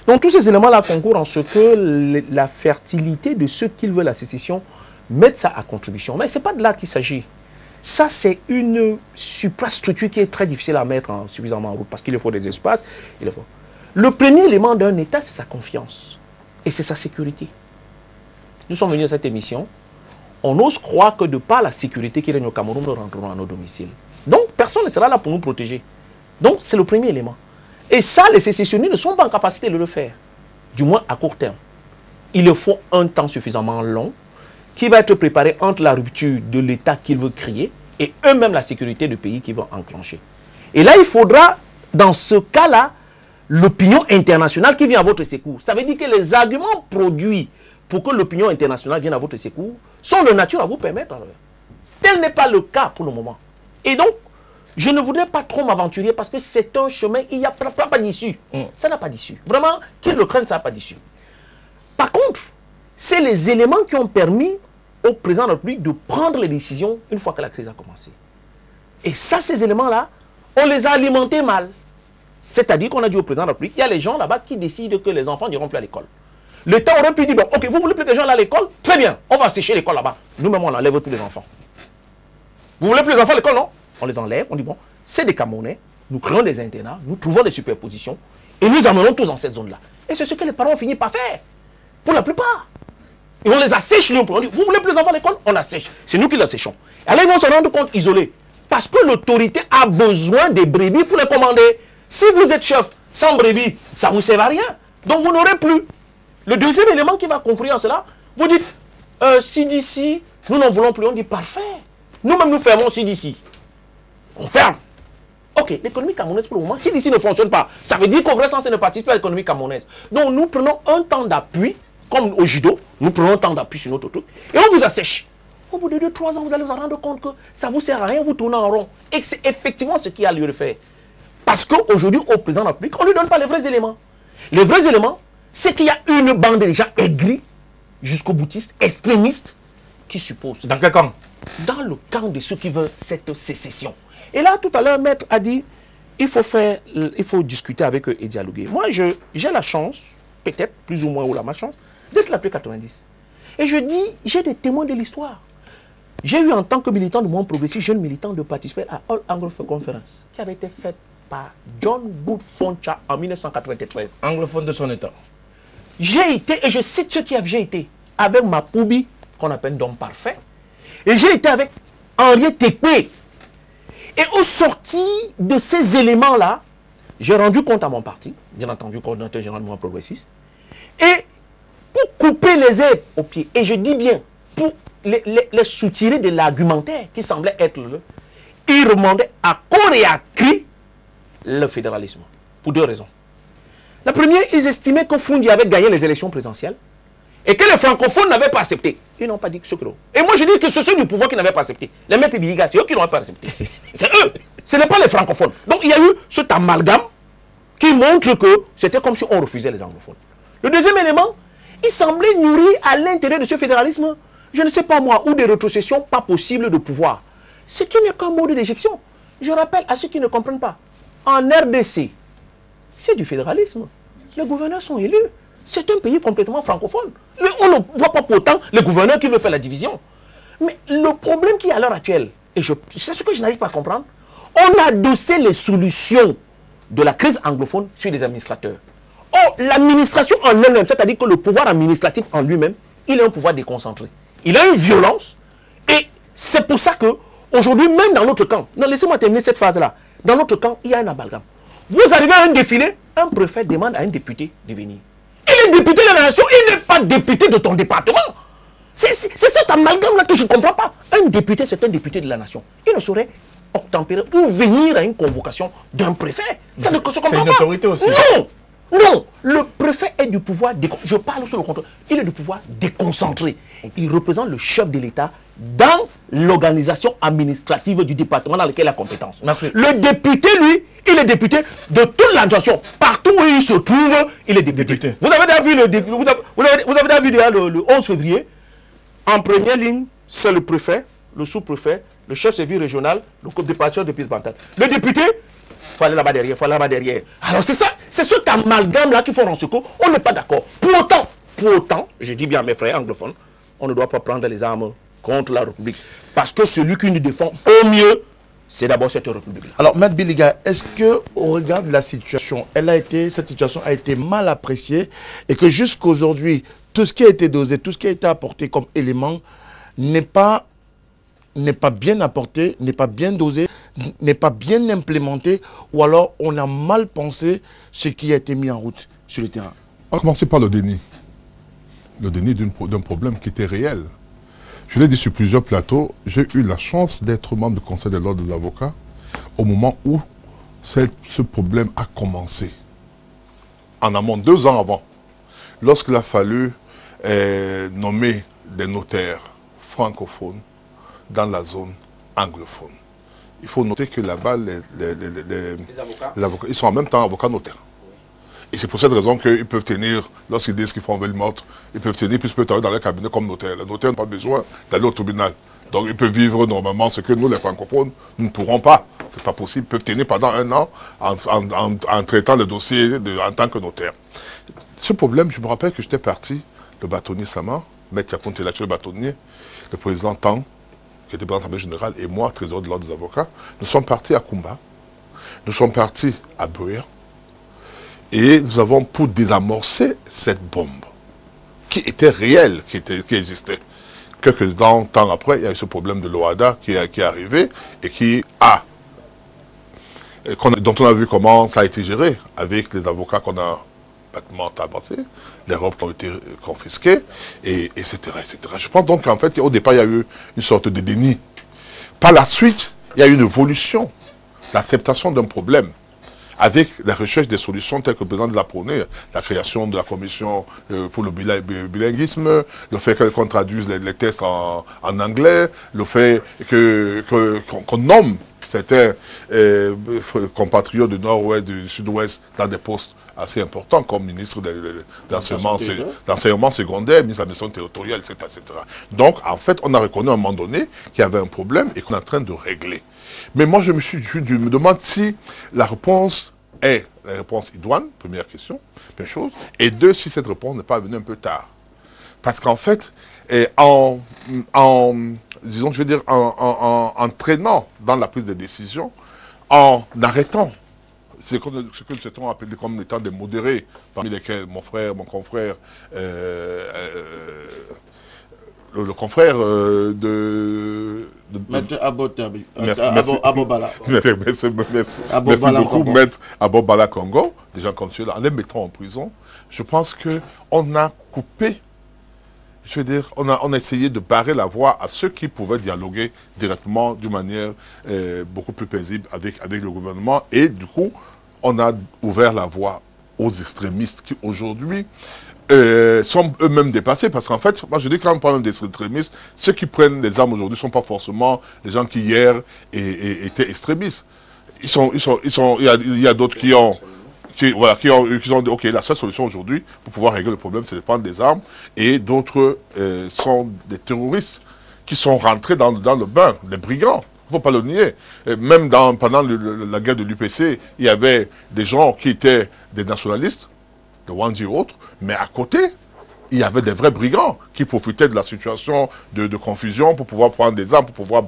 Donc tous ces éléments-là concourent en ce que la fertilité de ceux qui veulent la sécession mettent ça à contribution. Mais ce n'est pas de là qu'il s'agit. Ça, c'est une suprastructure qui est très difficile à mettre suffisamment en route parce qu'il faut des espaces. Le premier élément d'un État, c'est sa confiance. Et c'est sa sécurité. Nous sommes venus à cette émission. On ose croire que de par la sécurité qui règne au Cameroun, nous rentrerons à nos domiciles. Donc, personne ne sera là pour nous protéger. Donc, c'est le premier élément. Et ça, les sécessionnistes ne sont pas en capacité de le faire. Du moins, à court terme. Il leur faut un temps suffisamment long qui va être préparé entre la rupture de l'État qu'ils veulent créer et eux-mêmes la sécurité du pays qu'ils vont enclencher. Et là, il faudra, dans ce cas-là, l'opinion internationale qui vient à votre secours. Ça veut dire que les arguments produits pour que l'opinion internationale vienne à votre secours sont de nature à vous permettre. Tel n'est pas le cas pour le moment. Et donc, je ne voudrais pas trop m'aventurer parce que c'est un chemin, il n'y a pas d'issue. Ça n'a pas d'issue. Vraiment, qu'ils le craignent, ça n'a pas d'issue. Par contre, c'est les éléments qui ont permis au président de la République de prendre les décisions une fois que la crise a commencé. Et ça, ces éléments-là, on les a alimentés mal. C'est-à-dire qu'on a dit au président de la République, il y a les gens là-bas qui décident que les enfants n'iront plus à l'école. L'État aurait pu dire, bon, ok, vous voulez plus que les gens là à l'école? Très bien, on va sécher l'école là-bas. Nous-mêmes, on enlève tous les enfants. Vous voulez plus les enfants à l'école? Non. On les enlève, on dit, bon, c'est des Camerounais, nous créons des internats, nous trouvons des superpositions, et nous amenons tous dans cette zone-là. Et c'est ce que les parents ont fini par faire, pour la plupart. Et on les assèche, on dit, vous voulez plus les enfants à l'école? On assèche. C'est nous qui les séchons. Et là, ils vont se rendre compte isolés. Parce que l'autorité a besoin des brebis pour les commander. Si vous êtes chef sans brebis, ça ne vous sert à rien. Donc vous n'aurez plus. Le deuxième élément qui va comprendre en cela, vous dites, CDC, nous n'en voulons plus. On dit, parfait. Nous-mêmes, nous fermons CDC. On ferme. Ok, l'économie camerounaise pour le moment, CDC ne fonctionne pas. Ça veut dire qu'au vrai sens, elle ne participe pas à l'économie camerounaise. Donc nous prenons un temps d'appui, comme au judo, nous prenons un temps d'appui sur notre truc, et on vous assèche. Au bout de 2-3 ans, vous allez vous rendre compte que ça ne vous sert à rien, vous tournez en rond. Et que c'est effectivement ce qui a lieu de faire. Parce qu'aujourd'hui, au président de la République, on ne lui donne pas les vrais éléments. Les vrais éléments, c'est qu'il y a une bande de gens aigris, jusqu'aux boutistes, extrémistes, qui supposent. Dans quel camp? Dans le camp de ceux qui veulent cette sécession. Et là, tout à l'heure, Maître a dit, il faut discuter avec eux et dialoguer. Moi, j'ai la chance, peut-être, plus ou moins, ou la malchance, d'être l'appelé 90. Et je dis, j'ai des témoins de l'histoire. J'ai eu en tant que militant du mouvement progressiste, jeune militant, de participer à All Anglophone Conference, qui avait été faite par John Good Foncha en 1993. Anglophone de son état. J'ai été, et je cite ceux qui j'ai été, avec Mapoubi, qu'on appelle Dom Parfait, et j'ai été avec Henriette Tekpe. Et au sorti de ces éléments-là, j'ai rendu compte à mon parti, bien entendu, coordinateur général du mouvement progressiste, et pour couper les herbes au pied, et je dis bien, pour les soutirer de l'argumentaire qui semblait être le, ils demandaient à corps et à cri le fédéralisme, pour deux raisons. La première, ils estimaient que Foundi avait gagné les élections présidentielles et que les francophones n'avaient pas accepté. Ils n'ont pas dit que ce que l'on. Et moi, je dis que ce sont du pouvoir qui n'avaient pas accepté. Les maîtres Biga, c'est eux qui n'ont pas accepté. C'est eux. Ce n'est pas les francophones. Donc, il y a eu cet amalgame qui montre que c'était comme si on refusait les anglophones. Le deuxième élément, il semblait nourrir à l'intérieur de ce fédéralisme, je ne sais pas moi, ou des rétrocessions pas possibles de pouvoir. Ce qui n'est qu'un mode d'éjection. Je rappelle à ceux qui ne comprennent pas. En RDC, c'est du fédéralisme. Les gouverneurs sont élus. C'est un pays complètement francophone. On ne voit pas pourtant les gouverneurs qui veulent faire la division. Mais le problème qu'il y a à l'heure actuelle, et c'est ce que je n'arrive pas à comprendre, on a adossé les solutions de la crise anglophone sur les administrateurs. Or, l'administration en elle-même, c'est-à-dire que le pouvoir administratif en lui-même, il est un pouvoir déconcentré. Il a une violence, et c'est pour ça que aujourd'hui, même dans notre camp, non, laissez-moi terminer cette phase-là, dans notre camp, il y a un amalgame. Vous arrivez à un défilé, un préfet demande à un député de venir. Il est député de la nation, il n'est pas député de ton département. C'est cet amalgame-là que je ne comprends pas. Un député, c'est un député de la nation. Il ne saurait obtempérer ou venir à une convocation d'un préfet. Ça ne se comprend pas. C'est une autorité aussi. Non, non. Le préfet est du pouvoir, je parle sur le contrôle, il est du pouvoir déconcentré. Il représente le chef de l'État dans l'organisation administrative du département dans lequel il a compétence. Merci. Le député, lui, il est député de toute la nation. Partout où il se trouve, il est député. Vous avez déjà vu le 11 février, en première ligne, c'est le préfet, le sous-préfet, le chef de service régional, le département départemental. Le député, il faut aller là-bas derrière, il faut aller là-bas derrière. Alors c'est ça, c'est cet amalgame-là qu'il faut rendre secours. On n'est pas d'accord. Pour autant, je dis bien à mes frères anglophones, on ne doit pas prendre les armes contre la République. Parce que celui qui nous défend au mieux, c'est d'abord cette République-là. Alors, Maître Biliga, est-ce qu'au regard de la situation, cette situation a été mal appréciée et que jusqu'aujourd'hui, tout ce qui a été dosé, tout ce qui a été apporté comme élément n'est pas bien apporté, n'est pas bien dosé, n'est pas bien implémenté, ou alors on a mal pensé ce qui a été mis en route sur le terrain? On va commencer par le déni. Le déni d'un problème qui était réel. Je l'ai dit sur plusieurs plateaux, j'ai eu la chance d'être membre du Conseil de l'Ordre des avocats au moment où ce problème a commencé. En amont, 2 ans avant, lorsqu'il a fallu nommer des notaires francophones dans la zone anglophone. Il faut noter que là-bas, les avocats, ils sont en même temps avocats notaires. Et c'est pour cette raison qu'ils peuvent tenir, lorsqu'ils disent qu'ils font veille morte, ils peuvent tenir, puis ils peuvent travailler dans leur cabinet comme notaire. Les notaires n'ont pas besoin d'aller au tribunal. Donc ils peuvent vivre normalement ce que nous, les francophones, nous ne pourrons pas. C'est pas possible. Ils peuvent tenir pendant 1 an en traitant le dossier en tant que notaire. Ce problème, je me rappelle que j'étais parti, le bâtonnier Sama, Maître Yacounte Lache, le bâtonnier, le président Tang, qui était président de l'Assemblée générale, et moi, trésorier de l'Ordre des avocats, nous sommes partis à Kumba, nous sommes partis à Buea, et nous avons, pour désamorcer cette bombe, qui était réelle, qui existait. Quelques temps après, il y a eu ce problème de l'OADA qui est arrivé et dont on a vu comment ça a été géré avec les avocats qu'on a bêtement tabassés, les robes qui ont été confisquées, etc., etc. Je pense donc qu'en fait, au départ, il y a eu une sorte de déni. Par la suite, il y a eu une évolution, l'acceptation d'un problème, avec la recherche des solutions telles que le président de la prôné, la création de la commission pour le bilinguisme, le fait qu'on traduise les tests en anglais, le fait qu'on nomme certains compatriotes du nord-ouest, du sud-ouest dans des postes assez importants comme ministre d'enseignement secondaire, ministre de l'administration territoriale, etc., etc. Donc, en fait, on a reconnu à un moment donné qu'il y avait un problème et qu'on est en train de régler. Mais moi, je me demande si la réponse est la réponse idoine, première question, première chose, et 2, si cette réponse n'est pas venue un peu tard. Parce qu'en fait, disons, je veux dire, en traînant dans la prise de décision, en arrêtant ce que certains appellent comme étant des modérés, parmi lesquels mon confrère, le confrère de Maître Abotabi. Abobala. Merci beaucoup, Maître Abobala Congo, des gens comme ceux-là, en les mettant en prison. Je pense qu'on a coupé, je veux dire, on a essayé de barrer la voie à ceux qui pouvaient dialoguer directement d'une manière beaucoup plus paisible avec le gouvernement. Et du coup, on a ouvert la voie aux extrémistes qui aujourd'hui sont eux-mêmes dépassés, parce qu'en fait, moi je dis quand on parle des extrémistes, ceux qui prennent les armes aujourd'hui ne sont pas forcément les gens qui hier étaient extrémistes. Il y a d'autres qui ont dit, ok, la seule solution aujourd'hui pour pouvoir régler le problème, c'est de prendre des armes, et d'autres sont des terroristes qui sont rentrés dans le bain, des brigands. Il ne faut pas le nier. Même pendant la guerre de l'UPC, il y avait des gens qui étaient des nationalistes, de Wandji et autres, mais à côté, il y avait des vrais brigands qui profitaient de la situation de confusion pour pouvoir prendre des armes, pour pouvoir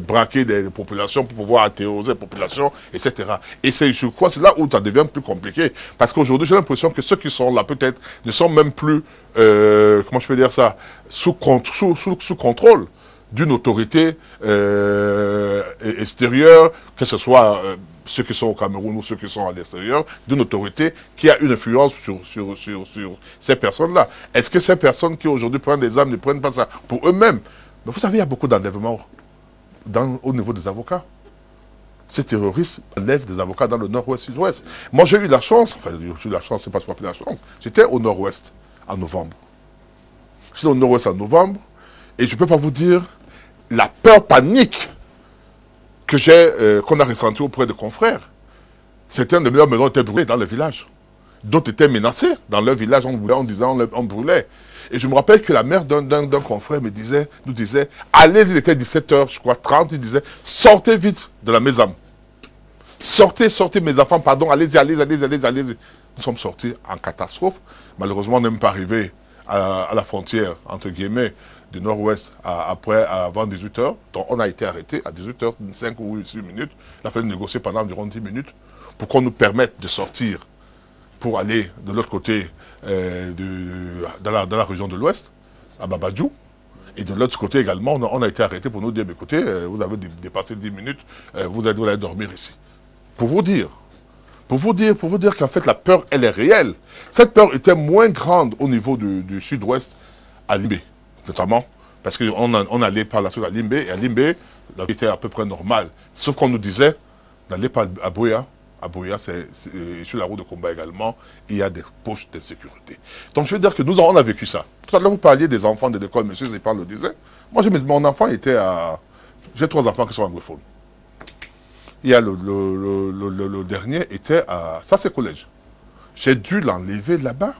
braquer des populations, pour pouvoir terroriser les populations, etc. Et je crois que c'est là où ça devient plus compliqué. Parce qu'aujourd'hui, j'ai l'impression que ceux qui sont là, peut-être, ne sont même plus, comment je peux dire ça, sous contrôle d'une autorité extérieure, que ce soit ceux qui sont au Cameroun ou ceux qui sont à l'extérieur, d'une autorité qui a une influence sur ces personnes-là. Est-ce que ces personnes qui aujourd'hui prennent des armes ne prennent pas ça pour eux-mêmes? Mais vous savez, il y a beaucoup d'enlèvements au niveau des avocats. Ces terroristes enlèvent des avocats dans le nord-ouest, sud-ouest. Moi, j'ai eu la chance, enfin, j'ai eu la chance, c'est pas ce qu'on appelle la chance, j'étais au nord-ouest en novembre. J'étais au nord-ouest en novembre, et je ne peux pas vous dire la peur panique qu'on a ressentie auprès de confrères. Certaines de leurs maisons étaient brûlées dans le village. D'autres étaient menacés dans leur village, on brûlait. Et je me rappelle que la mère d'un confrère nous disait, allez, il était 17h, je crois, 30, il disait, sortez vite de la maison. Sortez, mes enfants, pardon, allez-y. Nous sommes sortis en catastrophe. Malheureusement, on n'est même pas arrivé à la frontière, entre guillemets, du nord-ouest avant 18h. Donc on a été arrêté à 18h05 ou 18 minutes. Il a fallu négocier pendant environ 10 minutes pour qu'on nous permette de sortir pour aller de l'autre côté dans la région de l'ouest, à Babadjou. Et de l'autre côté également, on a été arrêté pour nous dire, écoutez, vous avez dépassé 10 minutes, vous allez dormir ici. Pour vous dire qu'en fait la peur, elle est réelle. Cette peur était moins grande au niveau du sud-ouest, à Limbé, notamment, parce qu'on allait par la suite à Limbé, et à Limbé, la vie était à peu près normale. Sauf qu'on nous disait, n'allez pas à Boya. À Boya, c'est sur la route de combat également, il y a des poches d'insécurité. Donc je veux dire que nous, on a vécu ça. Tout à l'heure, vous parliez des enfants de l'école, monsieur Zépan le disait. Moi, mon enfant était à... J'ai 3 enfants qui sont anglophones. Il y a le dernier était à... Ça, c'est collège. J'ai dû l'enlever là-bas.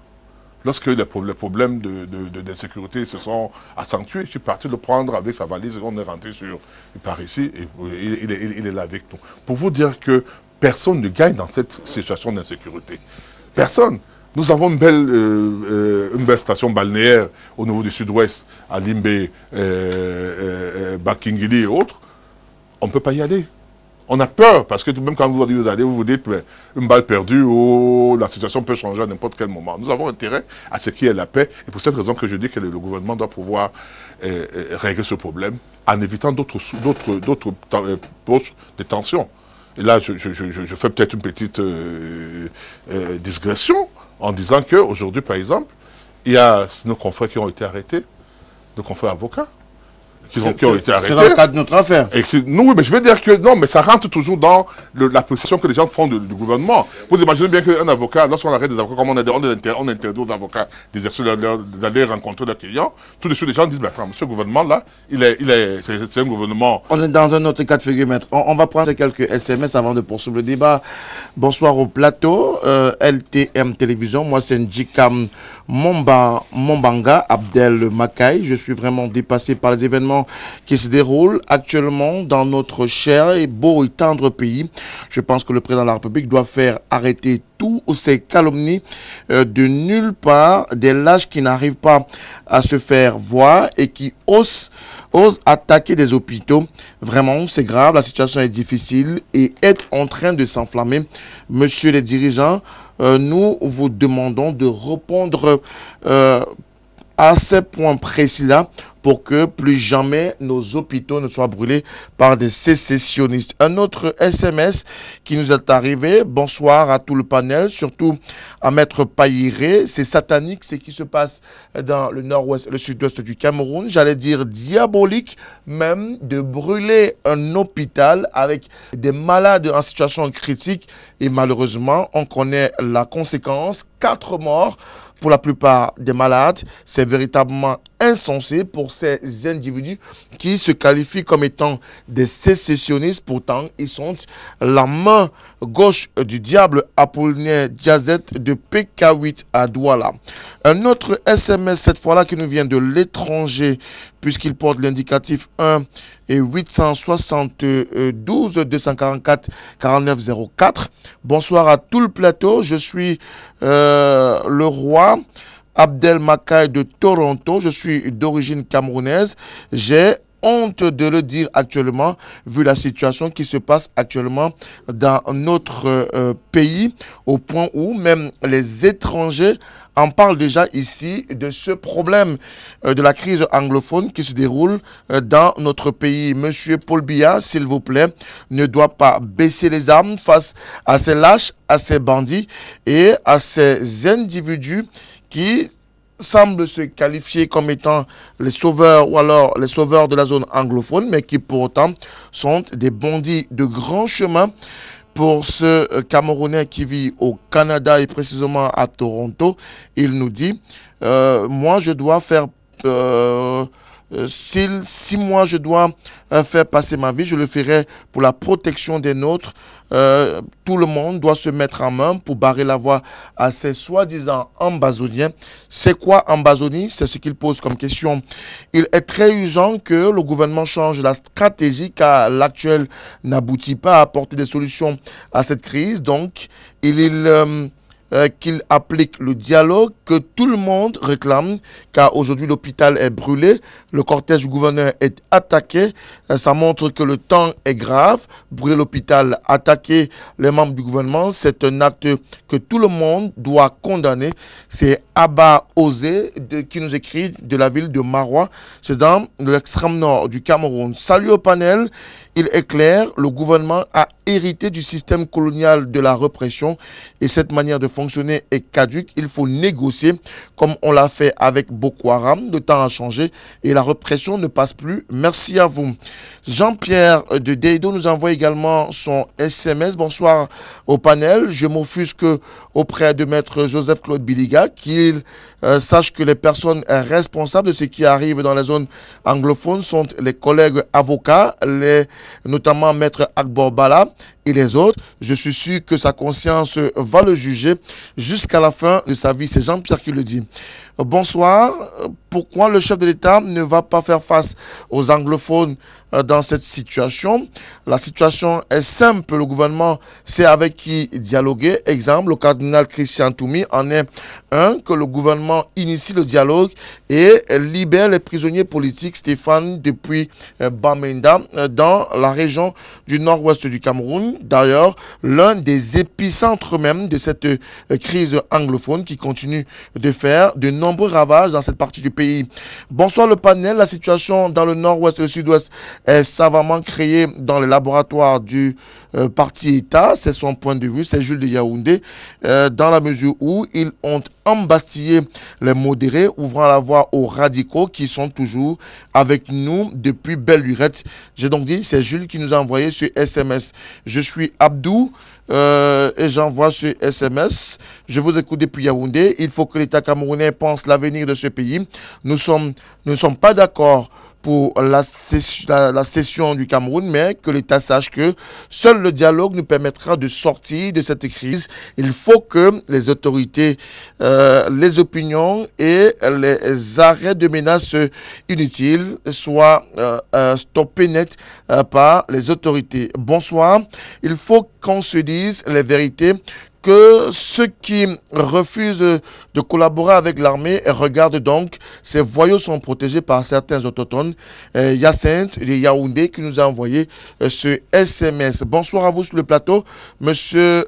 Lorsque les problèmes d'insécurité se sont accentués, je suis parti le prendre avec sa valise. On est rentré par ici et il est là avec nous. Pour vous dire que personne ne gagne dans cette situation d'insécurité. Personne. Nous avons une belle station balnéaire au niveau du sud-ouest, à Limbé, Bakingili et autres. On ne peut pas y aller. On a peur, parce que même quand vous allez, vous vous dites, mais une balle perdue, ou la situation peut changer à n'importe quel moment. Nous avons intérêt à ce qu'il y ait la paix, et pour cette raison que je dis que le gouvernement doit pouvoir régler ce problème, en évitant d'autres poches de tension. Et là, je fais peut-être une petite digression, en disant qu'aujourd'hui, par exemple, il y a nos confrères qui ont été arrêtés, nos confrères avocats, qui ont été arrêtés. C'est dans le cadre de notre affaire. Oui, mais je veux dire que non, mais ça rentre toujours dans la position que les gens font du gouvernement. Vous imaginez bien qu'un avocat, lorsqu'on arrête des avocats, comme on interdit aux avocats d'exercer d'aller rencontrer leurs clients, tout de suite les gens disent, attends, ce gouvernement-là, c'est un gouvernement... On est dans un autre cas de figure, maître. On va prendre quelques SMS avant de poursuivre le débat. Bonsoir au plateau, LTM Télévision. Moi, c'est Njikam Mombanga Abdel Makaï. Je suis vraiment dépassé par les événements qui se déroulent actuellement dans notre cher et beau et tendre pays. Je pense que le président de la République doit faire arrêter tous ces calomnies de nulle part, des lâches qui n'arrivent pas à se faire voir et qui osent attaquer des hôpitaux. Vraiment, c'est grave, la situation est difficile et est en train de s'enflammer. Monsieur les dirigeants, nous vous demandons de répondre à ces points précis-là pour que plus jamais nos hôpitaux ne soient brûlés par des sécessionnistes. Un autre SMS qui nous est arrivé. Bonsoir à tout le panel, surtout à Maître Payiré. C'est satanique ce qui se passe dans le nord-ouest et le sud-ouest du Cameroun. J'allais dire diabolique même de brûler un hôpital avec des malades en situation critique. Et malheureusement, on connaît la conséquence. 4 morts pour la plupart des malades. C'est véritablement insensé pour ces individus qui se qualifient comme étant des sécessionnistes. Pourtant, ils sont la main gauche du diable Apollinaire Diazet de PK8 à Douala. Un autre SMS, cette fois-là, qui nous vient de l'étranger, puisqu'il porte l'indicatif 1 et 872 244 49 04. Bonsoir à tout le plateau. Je suis le roi Abdel Makaï de Toronto. Je suis d'origine camerounaise. J'ai honte de le dire actuellement, vu la situation qui se passe actuellement dans notre pays, au point où même les étrangers on parle déjà ici de ce problème de la crise anglophone qui se déroule dans notre pays. Monsieur Paul Biya, s'il vous plaît, ne doit pas baisser les armes face à ces lâches, à ces bandits et à ces individus qui semblent se qualifier comme étant les sauveurs ou alors les sauveurs de la zone anglophone, mais qui pour autant sont des bandits de grand chemin. Pour ce Camerounais qui vit au Canada et précisément à Toronto, il nous dit moi je dois faire si moi je dois faire passer ma vie, je le ferai pour la protection des nôtres. Tout le monde doit se mettre en main pour barrer la voie à ces soi-disant ambazoniens. C'est quoi Ambazonie? C'est ce qu'il pose comme question. Il est très urgent que le gouvernement change la stratégie car l'actuel n'aboutit pas à apporter des solutions à cette crise. Donc, qu'il applique le dialogue que tout le monde réclame, car aujourd'hui l'hôpital est brûlé, le cortège du gouverneur est attaqué, ça montre que le temps est grave. Brûler l'hôpital, attaquer les membres du gouvernement, c'est un acte que tout le monde doit condamner. C'est Abba Osé qui nous écrit de la ville de Marois, c'est dans l'extrême nord du Cameroun. Salut au panel. Il est clair, le gouvernement a hérité du système colonial de la répression et cette manière de fonctionner est caduque. Il faut négocier comme on l'a fait avec Boko Haram. Le temps a changé et la répression ne passe plus. Merci à vous. Jean-Pierre de Deido nous envoie également son SMS. Bonsoir au panel. Je m'offusque auprès de maître Joseph-Claude Biliga qu'il sache que les personnes responsables de ce qui arrive dans les zones anglophones sont les collègues avocats, notamment maître Akbor Bala et les autres. Je suis sûr que sa conscience va le juger jusqu'à la fin de sa vie. C'est Jean-Pierre qui le dit. Bonsoir. Pourquoi le chef de l'État ne va pas faire face aux anglophones dans cette situation? La situation est simple. Le gouvernement sait avec qui dialoguer. Exemple, le cardinal Christian Toumi en est un, que le gouvernement initie le dialogue et libère les prisonniers politiques Stéphane depuis Bamenda dans la région du nord-ouest du Cameroun. D'ailleurs, l'un des épicentres même de cette crise anglophone qui continue de faire de nombreux ravages dans cette partie du pays. Bonsoir le panel. La situation dans le nord-ouest et le sud-ouest est savamment créée dans les laboratoires du parti État. C'est son point de vue. C'est Jules de Yaoundé. Dans la mesure où ils ont embastillé les modérés, ouvrant la voie aux radicaux qui sont toujours avec nous depuis belle lurette. J'ai donc dit, c'est Jules qui nous a envoyé ce SMS. Je suis Abdou. Et j'envoie ce SMS. Je vous écoute depuis Yaoundé. Il faut que l'État camerounais pense l'avenir de ce pays. Nous ne sommes pas d'accord pour la cession du Cameroun, mais que l'État sache que seul le dialogue nous permettra de sortir de cette crise. Il faut que les autorités, les opinions et les arrêts de menaces inutiles soient stoppés net par les autorités. Bonsoir. Il faut qu'on se dise les vérités, que ceux qui refusent de collaborer avec l'armée regardent donc, ces voyous sont protégés par certains autochtones. Hyacinthe de Yaoundé qui nous a envoyé ce SMS. Bonsoir à vous sur le plateau. Monsieur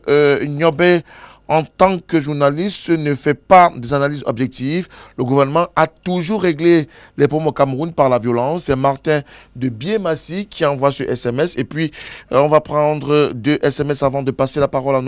Nyobé, en tant que journaliste, ne fait pas des analyses objectives. Le gouvernement a toujours réglé les problèmes au Cameroun par la violence. C'est Martin de Biémassi qui envoie ce SMS. Et puis, on va prendre 2 SMS avant de passer la parole à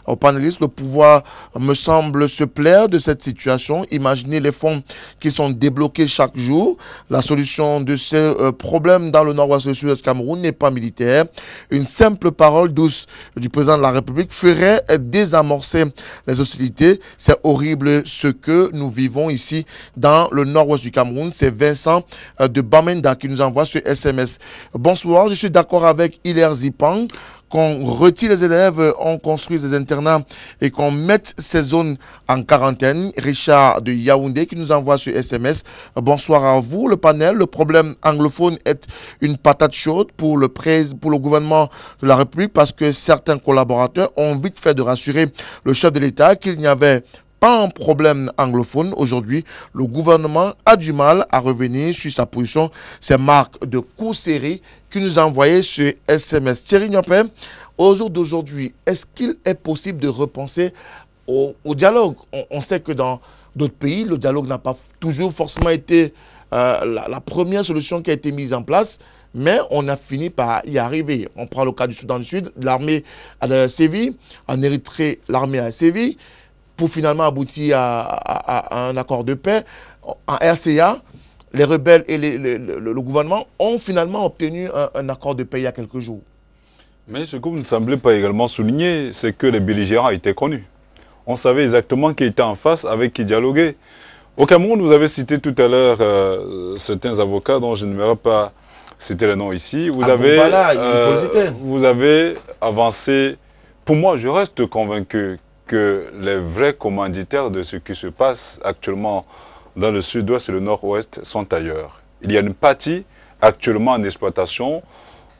aux panélistes. Le pouvoir me semble se plaire de cette situation. Imaginez les fonds qui sont débloqués chaque jour. La solution de ces problèmes dans le nord-ouest et le sud-est du Cameroun n'est pas militaire. Une simple parole douce du président de la République ferait désamorcer les hostilités. C'est horrible ce que nous vivons ici dans le nord-ouest du Cameroun. C'est Vincent de Bamenda qui nous envoie ce SMS. Bonsoir, je suis d'accord avec Hilaire Zipang qu'on retire les élèves, on construise des internats et qu'on mette ces zones en quarantaine. Richard de Yaoundé qui nous envoie ce SMS. Bonsoir à vous, le panel. Le problème anglophone est une patate chaude pour le gouvernement de la République parce que certains collaborateurs ont vite fait de rassurer le chef de l'État qu'il n'y avait pas un problème anglophone. Aujourd'hui, le gouvernement a du mal à revenir sur sa position. C'est Marc de Kousséry qui nous a envoyé ce SMS. Thierry Niopé, au jour d'aujourd'hui, est-ce qu'il est possible de repenser au dialogue? On sait que dans d'autres pays, le dialogue n'a pas toujours forcément été la première solution qui a été mise en place, mais on a fini par y arriver. On prend le cas du Soudan du Sud, l'armée a sévi, en Érythrée, l'armée a sévi, pour finalement aboutir à un accord de paix. En RCA, les rebelles et le gouvernement ont finalement obtenu un accord de paix il y a quelques jours. Mais ce que vous ne semblez pas également souligner, c'est que les belligérants étaient connus. On savait exactement qui était en face, avec qui dialoguer. Au Cameroun, vous avez cité tout à l'heure certains avocats dont je ne vais pas citer le nom ici. Vous avez avancé. Pour moi, je reste convaincu que les vrais commanditaires de ce qui se passe actuellement dans le sud-ouest et le nord-ouest sont ailleurs. Il y a une partie actuellement en exploitation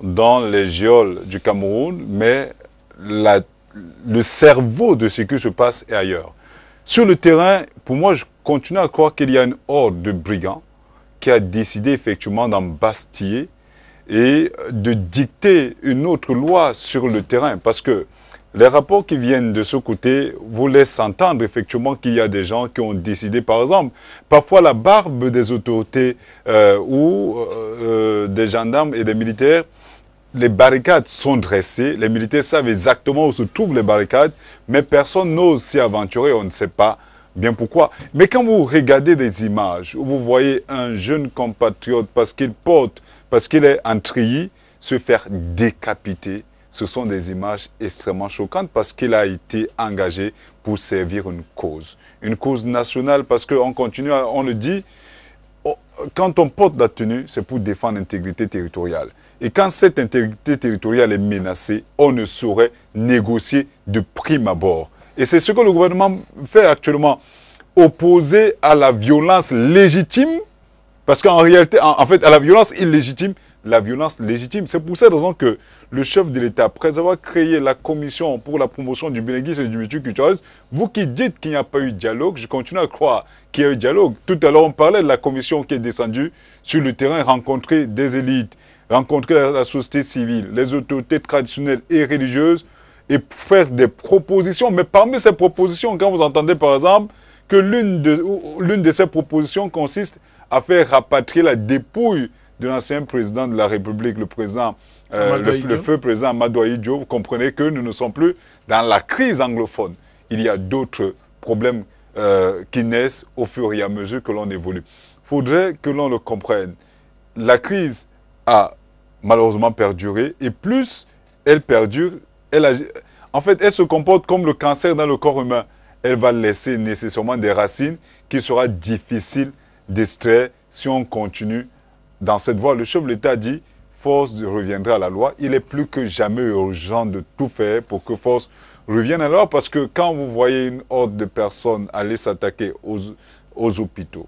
dans les géoles du Cameroun, mais le cerveau de ce qui se passe est ailleurs. Sur le terrain, pour moi, je continue à croire qu'il y a une horde de brigands qui a décidé effectivement d'embastiller et de dicter une autre loi sur le terrain. Parce que les rapports qui viennent de ce côté vous laissent entendre effectivement qu'il y a des gens qui ont décidé, par exemple, parfois la barbe des autorités ou des gendarmes et des militaires, les barricades sont dressées, les militaires savent exactement où se trouvent les barricades, mais personne n'ose s'y aventurer, on ne sait pas bien pourquoi. Mais quand vous regardez des images où vous voyez un jeune compatriote, parce qu'il est en treillis, se faire décapiter, ce sont des images extrêmement choquantes parce qu'il a été engagé pour servir une cause nationale, parce qu'on continue, on le dit, quand on porte la tenue, c'est pour défendre l'intégrité territoriale. Et quand cette intégrité territoriale est menacée, on ne saurait négocier de prime abord. Et c'est ce que le gouvernement fait actuellement, opposé à la violence légitime, parce qu'en réalité, en fait, à la violence illégitime, la violence légitime. C'est pour cette raison que le chef de l'État, après avoir créé la commission pour la promotion du bilinguisme et du multiculturalisme, vous qui dites qu'il n'y a pas eu de dialogue, je continue à croire qu'il y a eu dialogue. Tout à l'heure, on parlait de la commission qui est descendue sur le terrain, rencontrer des élites, rencontrer la société civile, les autorités traditionnelles et religieuses, et faire des propositions. Mais parmi ces propositions, quand vous entendez par exemple que l'une de ces propositions consiste à faire rapatrier la dépouille de l'ancien président de la République, le feu président Amadou Ahidjo, vous comprenez que nous ne sommes plus dans la crise anglophone. Il y a d'autres problèmes qui naissent au fur et à mesure que l'on évolue. Il faudrait que l'on le comprenne. La crise a malheureusement perduré, et plus elle perdure, en fait, elle se comporte comme le cancer dans le corps humain. Elle va laisser nécessairement des racines qui sera difficile d'extraire si on continue dans cette voie. Le chef de l'État dit « Force reviendra à la loi ». Il est plus que jamais urgent de tout faire pour que Force revienne à la loi, parce que quand vous voyez une horde de personnes aller s'attaquer aux hôpitaux,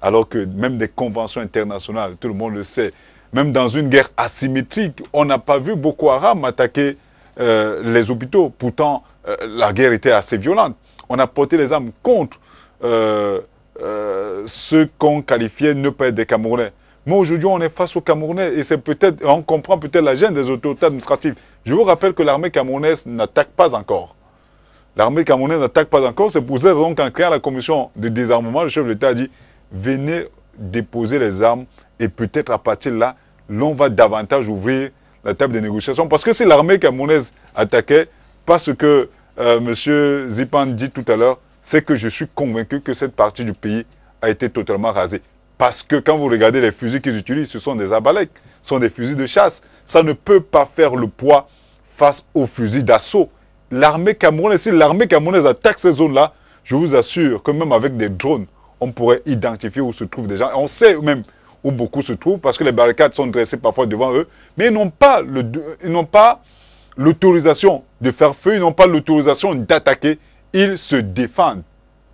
alors que même des conventions internationales, tout le monde le sait, même dans une guerre asymétrique, on n'a pas vu Boko Haram attaquer les hôpitaux. Pourtant, la guerre était assez violente. On a porté les armes contre ceux qu'on qualifiait ne pas être des Camerounais. Mais aujourd'hui, on est face aux Camerounais et on comprend peut-être la gêne des autorités administratives. Je vous rappelle que l'armée camerounaise n'attaque pas encore. L'armée camerounaise n'attaque pas encore. C'est pour cette raison qu'en créant la commission de désarmement, le chef de l'État a dit « Venez déposer les armes et peut-être à partir de là, l'on va davantage ouvrir la table des négociations. » Parce que si l'armée camerounaise attaquait, parce que M. Zipan dit tout à l'heure, c'est que je suis convaincu que cette partie du pays a été totalement rasée. Parce que quand vous regardez les fusils qu'ils utilisent, ce sont des arbalètes, ce sont des fusils de chasse. Ça ne peut pas faire le poids face aux fusils d'assaut. L'armée camerounaise, si l'armée camerounaise attaque ces zones-là, je vous assure que même avec des drones, on pourrait identifier où se trouvent des gens. On sait même où beaucoup se trouvent parce que les barricades sont dressées parfois devant eux. Mais ils n'ont pas l'autorisation de faire feu, ils n'ont pas l'autorisation d'attaquer. Ils se défendent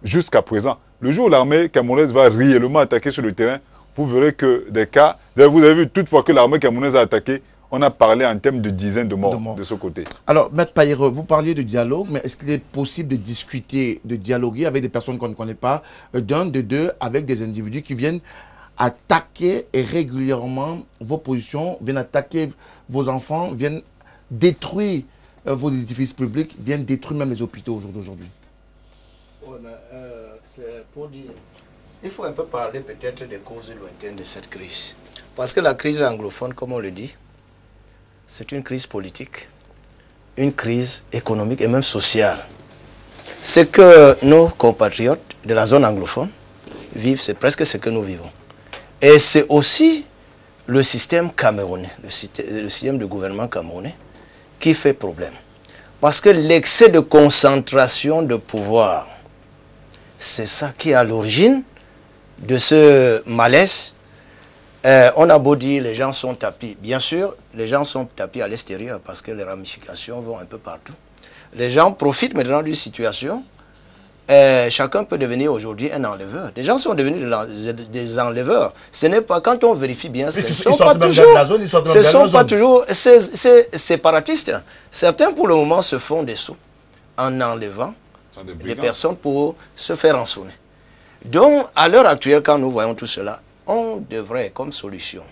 jusqu'à présent. Le jour où l'armée camerounaise va réellement attaquer sur le terrain, vous verrez que des cas... Vous avez vu, toutefois que l'armée camerounaise a attaqué, on a parlé en termes de dizaines de morts de ce côté. Alors, Maître Payero, vous parliez de dialogue, mais est-ce qu'il est possible de discuter, de dialoguer avec des personnes qu'on ne connaît pas, d'un, de deux, avec des individus qui viennent attaquer et régulièrement vos positions, viennent attaquer vos enfants, viennent détruire vos édifices publics, viennent détruire même les hôpitaux au jour d'aujourd'hui? C'est pour dire, il faut un peu parler peut-être des causes lointaines de cette crise. Parce que la crise anglophone, comme on le dit, c'est une crise politique, une crise économique et même sociale. Ce que nos compatriotes de la zone anglophone vivent, c'est presque ce que nous vivons. Et c'est aussi le système camerounais, le système de gouvernement camerounais qui fait problème. Parce que l'excès de concentration de pouvoir, c'est ça qui est à l'origine de ce malaise. On a beau dire les gens sont tapis. Bien sûr, les gens sont tapis à l'extérieur parce que les ramifications vont un peu partout. Les gens profitent maintenant d'une situation. Chacun peut devenir aujourd'hui un enleveur. Les gens sont devenus des enleveurs. Ce n'est pas, quand on vérifie bien, ce ne sont pas toujours ces séparatistes. Certains pour le moment se font des sous en enlevant des personnes pour se faire rançonner. Donc à l'heure actuelle, quand nous voyons tout cela, on devrait comme solution,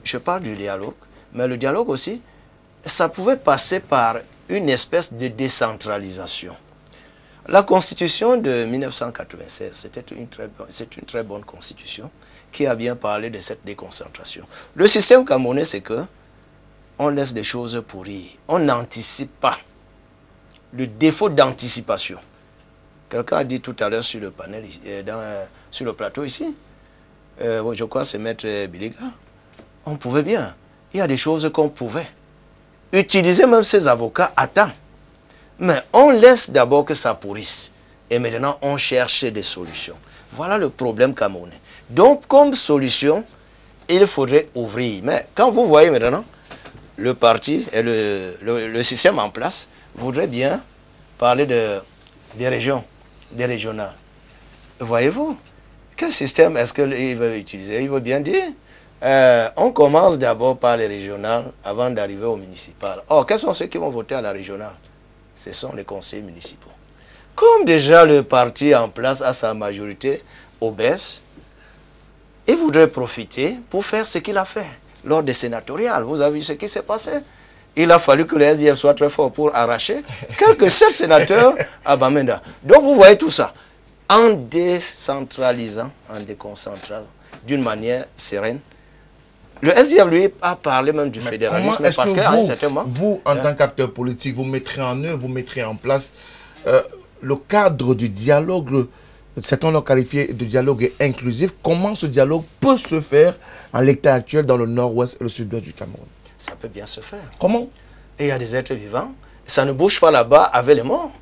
je parle du dialogue, mais le dialogue aussi, ça pouvait passer par une espèce de décentralisation. La constitution de 1996, c'est une très bonne constitution qui a bien parlé de cette déconcentration. Le système camerounais, c'est que on laisse des choses pourrir, on n'anticipe pas. Le défaut d'anticipation. Quelqu'un a dit tout à l'heure sur le panel, sur le plateau ici, je crois que c'est Maître Biliga, on pouvait bien. Il y a des choses qu'on pouvait utiliser même ces avocats à temps. Mais on laisse d'abord que ça pourrisse. Et maintenant, on cherche des solutions. Voilà le problème camerounais. Donc, comme solution, il faudrait ouvrir. Mais quand vous voyez maintenant, le parti et le système en place voudrait bien parler des régions, des régionales. Voyez-vous, quel système est-ce qu'il veut utiliser? Il veut bien dire, on commence d'abord par les régionales avant d'arriver au municipal. Or, quels sont ceux qui vont voter à la régionale? Ce sont les conseillers municipaux. Comme déjà le parti en place a sa majorité obèse, il voudrait profiter pour faire ce qu'il a fait lors des sénatoriales. Vous avez vu ce qui s'est passé? Il a fallu que le SDF soit très fort pour arracher quelques 7 sénateurs à Bamenda. Donc vous voyez tout ça. En décentralisant, en déconcentrant d'une manière sereine, le SDF, lui, a parlé même du fédéralisme parce qu'à un certain moment... Vous, en tant qu'acteur politique, vous mettrez en œuvre, vous mettrez en place le cadre du dialogue, certains l'ont qualifié de dialogue inclusif. Comment ce dialogue peut se faire en l'état actuel dans le nord-ouest et le sud-ouest du Cameroun? Ça peut bien se faire. Comment? Et il y a des êtres vivants. Ça ne bouge pas là-bas avec les morts.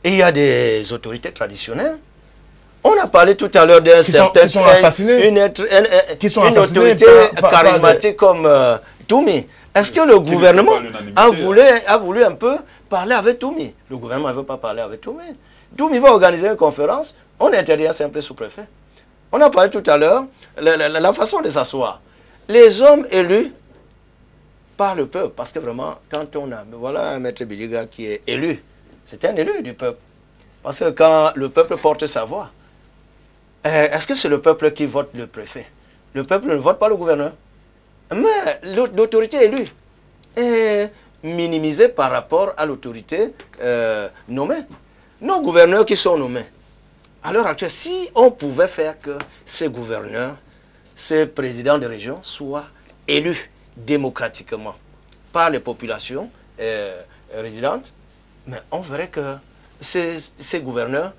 Et il y a des autorités traditionnelles. On a parlé tout à l'heure d'un certain... Qui sont assassinés. Une autorité charismatique comme Toumi. Est-ce que le gouvernement a voulu un peu parler avec Toumi? Le gouvernement ne veut pas parler avec Toumi. Toumi va organiser une conférence. On interdit un simple sous-préfet. On a parlé tout à l'heure la façon de s'asseoir. Les hommes élus par le peuple. Parce que vraiment, quand on a... Voilà un Maître Biliga qui est élu. C'est un élu du peuple. Parce que quand le peuple porte sa voix, est-ce que c'est le peuple qui vote le préfet? Le peuple ne vote pas le gouverneur. Mais l'autorité élue est minimisée par rapport à l'autorité nommée. Nos gouverneurs qui sont nommés, à l'heure actuelle, si on pouvait faire que ces gouverneurs, ces présidents de région soient élus démocratiquement par les populations résidentes, mais on verrait que ces gouverneurs,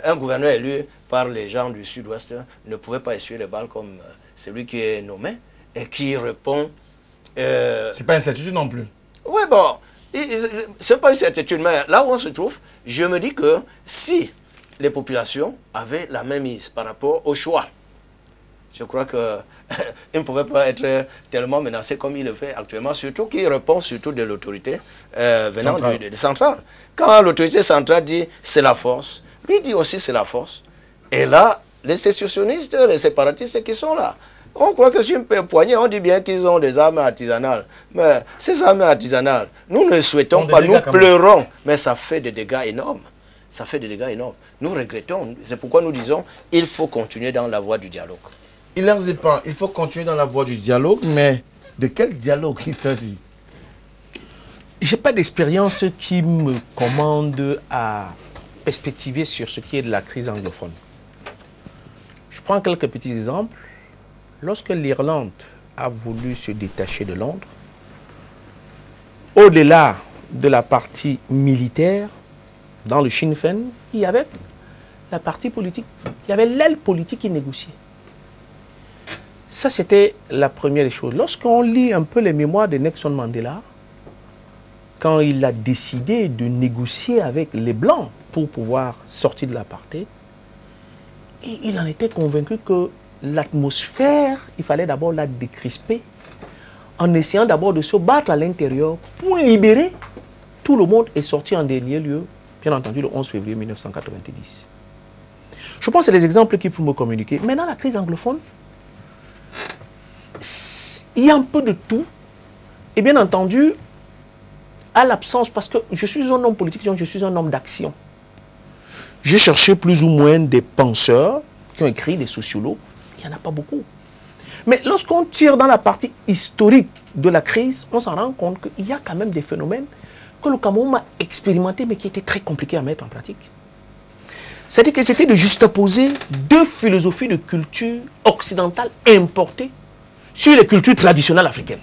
un gouverneur élu par les gens du sud-ouest ne pouvait pas essuyer les balles comme celui qui est nommé et qui répond... C'est pas une certitude non plus. Oui, bon, c'est pas une certitude, mais là où on se trouve, je me dis que si les populations avaient la même mise par rapport au choix, je crois qu'ils ne pouvaient pas être tellement menacés comme il le fait actuellement, surtout qu'il répond surtout de l'autorité venant de centrale. Quand l'autorité centrale dit c'est la force, lui dit aussi c'est la force. Et là, les sécessionnistes, les séparatistes qui sont là, on croit que sur une poignée, on dit bien qu'ils ont des armes artisanales. Mais ces armes artisanales, nous ne souhaitons pas, nous pleurons, mais ça fait des dégâts énormes. Ça fait des dégâts énormes. Nous regrettons, c'est pourquoi nous disons il faut continuer dans la voie du dialogue. Il faut continuer dans la voie du dialogue, mais de quel dialogue il s'agit? Je n'ai pas d'expérience qui me commande à perspectiver sur ce qui est de la crise anglophone. Je prends quelques petits exemples. Lorsque l'Irlande a voulu se détacher de Londres, au-delà de la partie militaire, dans le Sinn Féin, il y avait la partie politique, il y avait l'aile politique qui négociait. Ça, c'était la première des choses. Lorsqu'on lit un peu les mémoires de Nelson Mandela, quand il a décidé de négocier avec les Blancs pour pouvoir sortir de l'apartheid, il en était convaincu que l'atmosphère, il fallait d'abord la décrisper en essayant d'abord de se battre à l'intérieur pour libérer tout le monde et sortir en dernier lieu, bien entendu, le 11 février 1990. Je pense que c'est les exemples qu'il faut me communiquer. Maintenant, la crise anglophone, il y a un peu de tout. Et bien entendu, à l'absence, parce que je suis un homme politique, donc je suis un homme d'action. J'ai cherché plus ou moins des penseurs qui ont écrit, des sociologues. Il n'y en a pas beaucoup. Mais lorsqu'on tire dans la partie historique de la crise, on s'en rend compte qu'il y a quand même des phénomènes que le Cameroun a expérimentés, mais qui étaient très compliqués à mettre en pratique. C'est-à-dire que c'était de juxtaposer deux philosophies de culture occidentale importées sur les cultures traditionnelles africaines.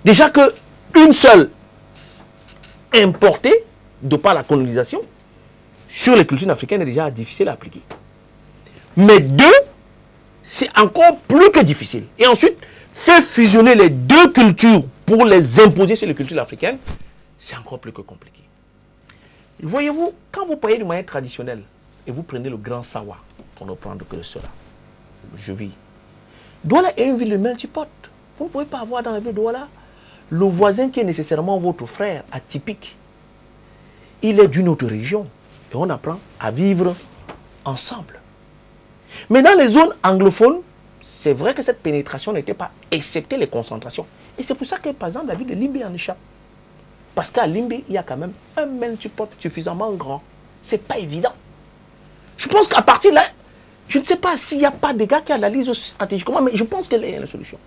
Déjà qu'une seule importée, de par la colonisation, sur les cultures africaines est déjà difficile à appliquer. Mais deux, c'est encore plus que difficile. Et ensuite, faire fusionner les deux cultures pour les imposer sur les cultures africaines, c'est encore plus que compliqué. Voyez-vous, quand vous payez de manière traditionnelle, et vous prenez le Grand Sawa, pour ne prendre que cela, je vis. Douala est une ville de multipote. Vous ne pouvez pas avoir dans la ville de Douala le voisin qui est nécessairement votre frère, atypique. Il est d'une autre région. Et on apprend à vivre ensemble. Mais dans les zones anglophones, c'est vrai que cette pénétration n'était pas, excepté les concentrations. Et c'est pour ça que, par exemple, la ville de Limbe en échappe. Parce qu'à Limbe, il y a quand même un multipote suffisamment grand. C'est pas évident. Je pense qu'à partir de là, je ne sais pas s'il n'y a pas des gars qui analysent stratégiquement, mais je pense qu'il y a la solution.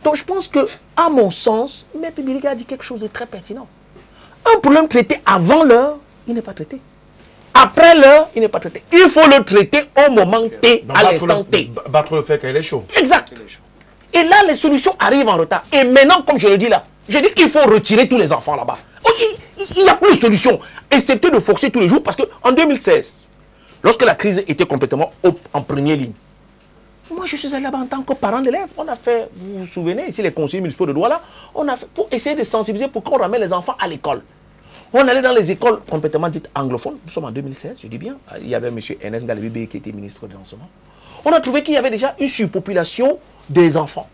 Donc je pense que, à mon sens, M. Biliga a dit quelque chose de très pertinent. Un problème traité avant l'heure, il n'est pas traité. Après l'heure, il n'est pas traité. Il faut le traiter au moment T, à l'instant T. Battre le fait qu'il est chaud. Exact. Et là, les solutions arrivent en retard. Et maintenant, comme je le dis là, je dis qu'il faut retirer tous les enfants là-bas. Il n'y a plus de solution, excepté de forcer tous les jours, parce qu'en 2016, lorsque la crise était complètement en première ligne, moi je suis allé là-bas en tant que parent d'élève. On a fait, vous vous souvenez, ici les conseillers municipaux de Douala, on a fait pour essayer de sensibiliser pour qu'on ramène les enfants à l'école. On allait dans les écoles complètement dites anglophones. Nous sommes en 2016, je dis bien. Il y avait M. Enes Galibibé qui était ministre de l'enseignement. On a trouvé qu'il y avait déjà une surpopulation des enfants.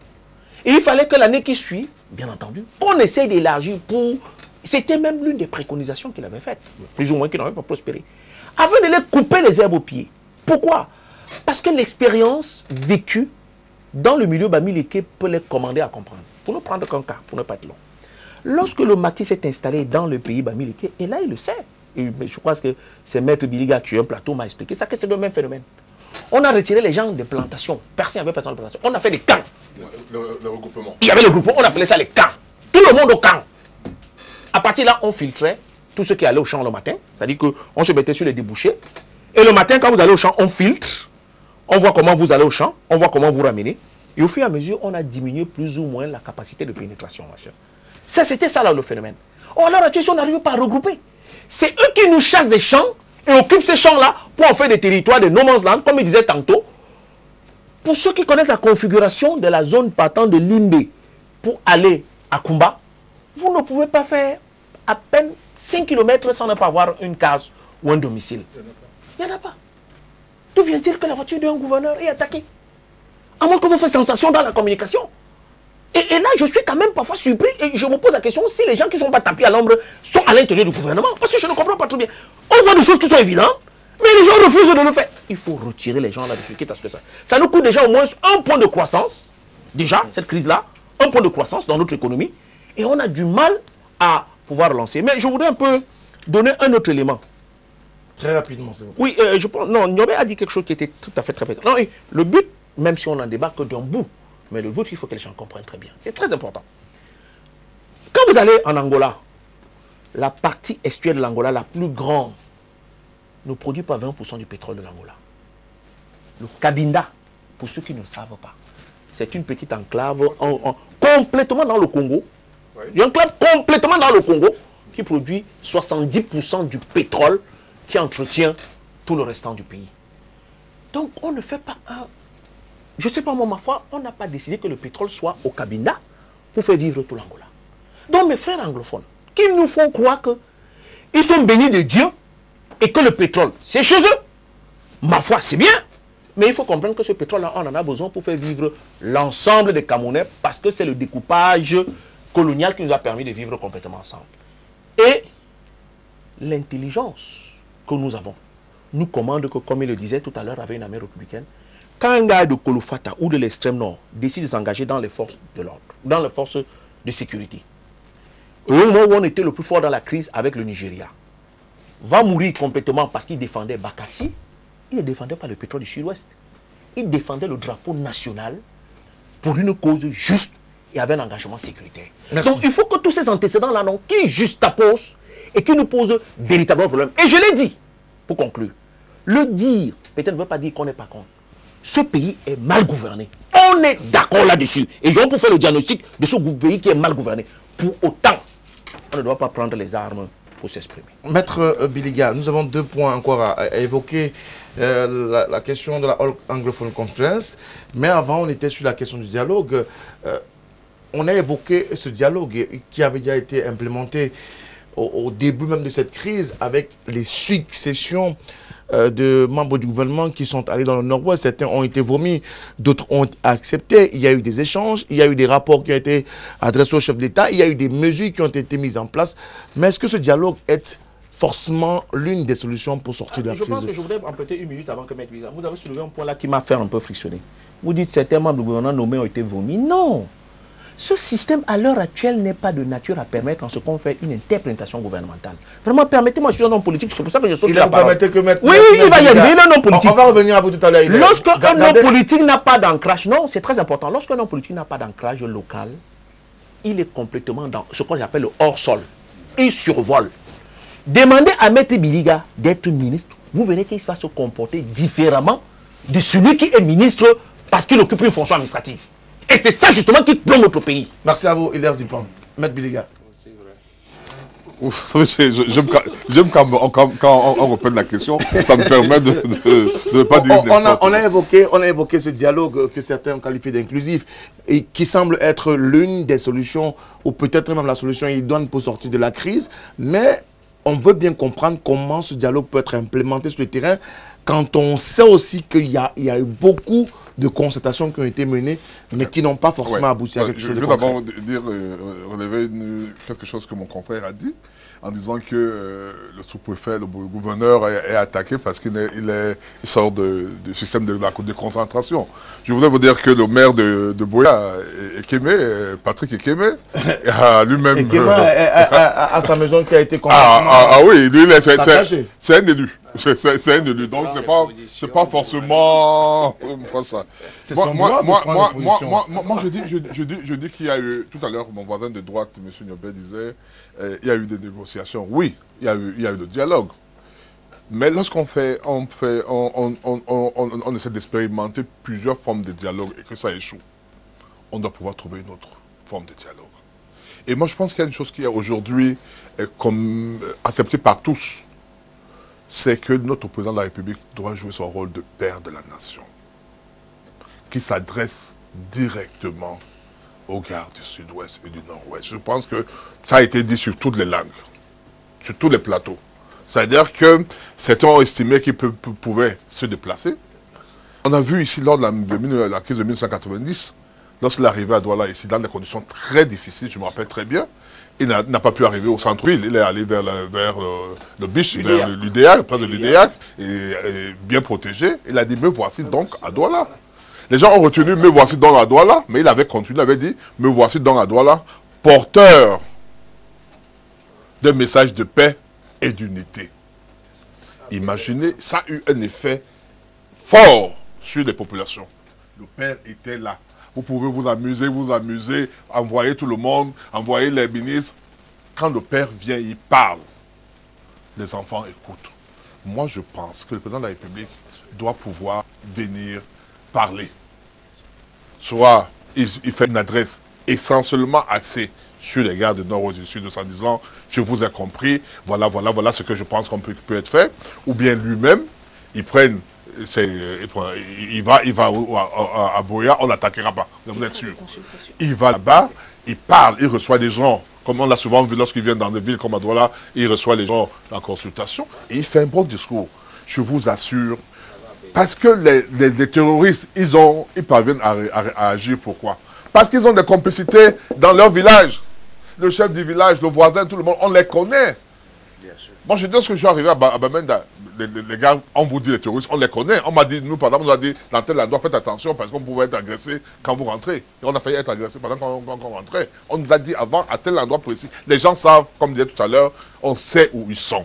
Et il fallait que l'année qui suit, bien entendu, on essaye d'élargir pour... C'était même l'une des préconisations qu'il avait faites, plus ou moins qui n'avait pas prospéré. Avant de les couper les herbes aux pieds. Pourquoi? Parce que l'expérience vécue dans le milieu bamileke peut les commander à comprendre. Pour ne prendre qu'un cas, pour ne pas être long. Lorsque le maquis s'est installé dans le pays bamileke, et là il le sait, et je crois que c'est Maître Biliga qui a un plateau m'a expliqué ça, que c'est le même phénomène. On a retiré les gens des plantations. Personne n'avait personne de plantation. On a fait des camps. Le regroupement. Il y avait le groupement, on appelait ça les camps. Tout le monde au camp. À partir de là, on filtrait tous ceux qui allaient au champ le matin. C'est-à-dire qu'on se mettait sur les débouchés. Et le matin, quand vous allez au champ, on filtre. On voit comment vous allez au champ. On voit comment vous ramenez. Et au fur et à mesure, on a diminué plus ou moins la capacité de pénétration. C'était ça là le phénomène. Oh là, on n'arrive pas à regrouper. C'est eux qui nous chassent des champs et occupent ces champs-là pour en faire des territoires de no man's land, comme il disait tantôt. Pour ceux qui connaissent la configuration de la zone partant de Limbe pour aller à Kumba, vous ne pouvez pas faire à peine 5 km sans ne pas avoir une case ou un domicile. Il n'y en a pas. D'où vient-il que la voiture d'un gouverneur est attaquée? À moins que vous faites sensation dans la communication. Et là, je suis quand même parfois surpris et je me pose la question si les gens qui ne sont pas tapis à l'ombre sont à l'intérieur du gouvernement. Parce que je ne comprends pas très bien. On voit des choses qui sont évidentes, mais les gens refusent de le faire. Il faut retirer les gens là-dessus, quitte à ce que ça nous coûte déjà au moins un point de croissance. Déjà, cette crise-là, un point de croissance dans notre économie. Et on a du mal à pouvoir lancer. Mais je voudrais un peu donner un autre élément. Très rapidement, c'est bon. Oui, je pense. Non, Niobé a dit quelque chose qui était tout à fait très pertinent. Non, le but, même si on en débat que d'un bout, mais le but, il faut que les gens comprennent très bien. C'est très important. Quand vous allez en Angola, la partie estuaire de l'Angola, la plus grande, ne produit pas 20% du pétrole de l'Angola. Le Cabinda, pour ceux qui ne savent pas, c'est une petite enclave complètement dans le Congo. Oui. Une enclave complètement dans le Congo qui produit 70% du pétrole qui entretient tout le restant du pays. Donc on ne fait pas un... Je ne sais pas moi, ma foi, on n'a pas décidé que le pétrole soit au Cabinda pour faire vivre tout l'Angola. Donc mes frères anglophones, qui nous font croire qu'ils sont bénis de Dieu et que le pétrole, c'est chez eux. Ma foi, c'est bien. Mais il faut comprendre que ce pétrole-là, on en a besoin pour faire vivre l'ensemble des Camerounais parce que c'est le découpage colonial qui nous a permis de vivre complètement ensemble. Et l'intelligence que nous avons nous commande que, comme il le disait tout à l'heure avec une armée républicaine, quand un gars de Kolofata ou de l'extrême nord décide de s'engager dans les forces de l'ordre, dans les forces de sécurité, au moment où on était le plus fort dans la crise avec le Nigeria, va mourir complètement parce qu'il défendait Bakassi, il ne défendait pas le pétrole du sud-ouest. Il défendait le drapeau national pour une cause juste et avec un engagement sécuritaire. Merci. Donc il faut que tous ces antécédents-là, qui juxtaposent et qui nous posent véritablement problème. Et je l'ai dit, pour conclure, le dire, peut-être ne veut pas dire qu'on n'est pas contre. Ce pays est mal gouverné. On est d'accord là-dessus. Et je vais pour faire le diagnostic de ce pays qui est mal gouverné. Pour autant, on ne doit pas prendre les armes pour s'exprimer. Maître Biliga, nous avons 2 points encore à évoquer. La question de la All Anglophone Conference. Mais avant, on était sur la question du dialogue. On a évoqué ce dialogue qui avait déjà été implémenté au début même de cette crise avec les successions de membres du gouvernement qui sont allés dans le nord-ouest. Certains ont été vomis, d'autres ont accepté. Il y a eu des échanges, il y a eu des rapports qui ont été adressés au chef d'État, il y a eu des mesures qui ont été mises en place. Mais est-ce que ce dialogue est forcément l'une des solutions pour sortir de la crise? Je pense que je voudrais emprunter 1 minute avant que M. Biliga. Vous avez soulevé un point là qui m'a fait un peu frictionner. Vous dites que certains membres du gouvernement nommés ont été vomis. Non! Ce système, à l'heure actuelle, n'est pas de nature à permettre, en ce qu'on fait, une interprétation gouvernementale. Vraiment, permettez-moi, je suis un homme politique, c'est pour ça que je saute la parole. Oui, il va y arriver, il est un homme politique. On va revenir à vous tout à l'heure. Lorsqu'un homme politique n'a pas d'ancrage, non, c'est très important, lorsqu'un homme politique n'a pas d'ancrage local, il est complètement dans ce qu'on appelle le hors-sol. Il survole. Demandez à M. Biliga d'être ministre, vous verrez qu'il va se comporter différemment de celui qui est ministre parce qu'il occupe une fonction administrative. Et c'est ça justement qui plombe notre pays. Merci à vous, Hilaire Zipan. Maître Biliga. Vous savez, j'aime quand on reprenne la question, ça me permet de ne pas dire... On a évoqué ce dialogue que certains ont qualifié d'inclusif et qui semble être l'une des solutions, ou peut-être même la solution idoine pour sortir de la crise, mais on veut bien comprendre comment ce dialogue peut être implémenté sur le terrain quand on sait aussi qu'il y a eu beaucoup de concertations qui ont été menées, mais qui n'ont pas forcément abouti à quelque chose de concret. Je veux d'abord relever quelque chose que mon confrère a dit, en disant que le sous-préfet, le gouverneur est attaqué parce qu'il sort du système de concentration. Je voudrais vous dire que le maire de Boya, Patrick Ekeme, a lui-même... Ekeme a sa maison qui a été complètement... Oui, lui, c'est un élu. C'est un élu, donc c'est pas forcément ça. Moi, je dis qu'il y a eu, tout à l'heure, mon voisin de droite, M. Niobé, disait, il y a eu des négociations. Oui, il y a eu des dialogues. Mais lorsqu'on on essaie d'expérimenter plusieurs formes de dialogue et que ça échoue, on doit pouvoir trouver une autre forme de dialogue. Et moi, je pense qu'il y a une chose qui est aujourd'hui acceptée par tous, c'est que notre président de la République doit jouer son rôle de père de la nation, qui s'adresse directement aux gars du sud-ouest et du nord-ouest. Je pense que ça a été dit sur toutes les langues, sur tous les plateaux. C'est-à-dire que certains ont estimé qu'ils pouvaient se déplacer. On a vu ici, lors de la crise de 1990, lorsqu'il est arrivé à Douala, ici, dans des conditions très difficiles, je me rappelle très bien, il n'a pas pu arriver au centre-ville, il est allé vers le biche, vers l'UDEAC, place de l'UDEAC, et bien protégé. Il a dit, me voici donc à Douala. Les gens ont retenu, me voici donc à Douala, mais il avait continué, il avait dit, me voici donc à Douala, porteur d'un message de paix et d'unité. Imaginez, ça a eu un effet fort sur les populations. Le père était là. Vous pouvez vous amuser, envoyer tout le monde, envoyer les ministres. Quand le père vient, il parle. Les enfants écoutent. Moi, je pense que le président de la République doit pouvoir venir parler. Soit il fait une adresse essentiellement axée sur les gars de Nord-Ouest et du Sud en disant « Je vous ai compris, voilà ce que je pense qu'on peut être fait ». Ou bien lui-même, il va à Boya, on n'attaquera pas, vous êtes sûr. Il va là-bas, il parle, il reçoit des gens, comme on l'a souvent vu lorsqu'il vient dans des villes comme à Douala, il reçoit les gens en consultation, et il fait un bon discours. Je vous assure, parce que les terroristes, ils parviennent à agir. Pourquoi? Parce qu'ils ont des complicités dans leur village. Le chef du village, le voisin, tout le monde, on les connaît. Moi, je dis ce que je suis arrivé à Bamenda, les gars, on vous dit les terroristes, on les connaît. On m'a dit, nous, par exemple, on a dit, dans tel endroit, faites attention parce qu'on pouvait être agressé quand vous rentrez. Et on a failli être agressé pendant qu'on rentrait. On nous a dit avant, à tel endroit précis. Les gens savent, comme je disais tout à l'heure, on sait où ils sont.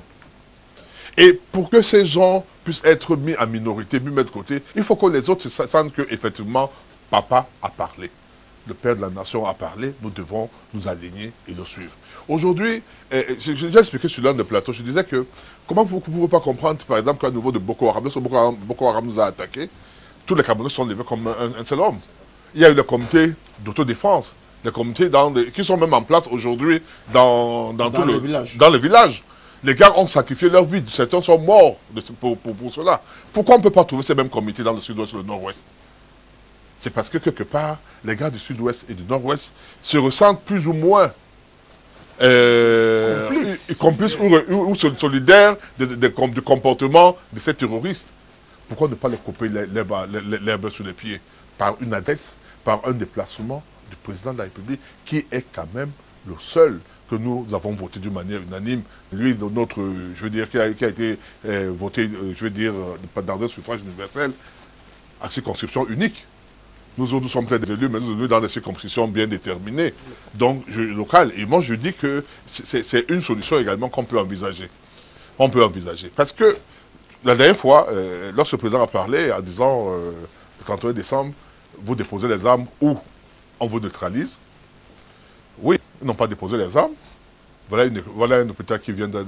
Et pour que ces gens puissent être mis en minorité, mis de côté, il faut que les autres se sentent qu'effectivement, papa a parlé. Le père de la nation a parlé, nous devons nous aligner et le suivre. Aujourd'hui, j'ai expliqué sur l'un des plateaux, je disais que comment vous ne pouvez pas comprendre, par exemple, qu'à nouveau de Boko Haram, Boko Haram nous a attaqués, tous les Camerounais sont levés comme un seul homme. Il y a eu des comités d'autodéfense, des comités qui sont même en place aujourd'hui dans les villages. Les gars ont sacrifié leur vie, certains sont morts pour cela. Pourquoi on ne peut pas trouver ces mêmes comités dans le sud-ouest et le nord-ouest? C'est parce que quelque part, les gars du sud-ouest et du nord-ouest se ressentent plus ou moins complices ou solidaires du comportement de ces terroristes. Pourquoi ne pas les couper l'herbe sur les pieds par une adresse, par un déplacement du président de la République qui est quand même le seul que nous avons voté d'une manière unanime. Lui, notre, je veux dire, qui a été voté, je veux dire, dans un suffrage universel, à circonscription unique. Nous sommes peut-être des élus, mais nous sommes dans des circonscriptions bien déterminées, donc locales. Et moi, je dis que c'est une solution également qu'on peut envisager. On peut envisager. Parce que la dernière fois, lorsque le président a parlé en disant, le 31 décembre, vous déposez les armes ou on vous neutralise. Oui, ils n'ont pas déposé les armes. Voilà un hôpital qui vient de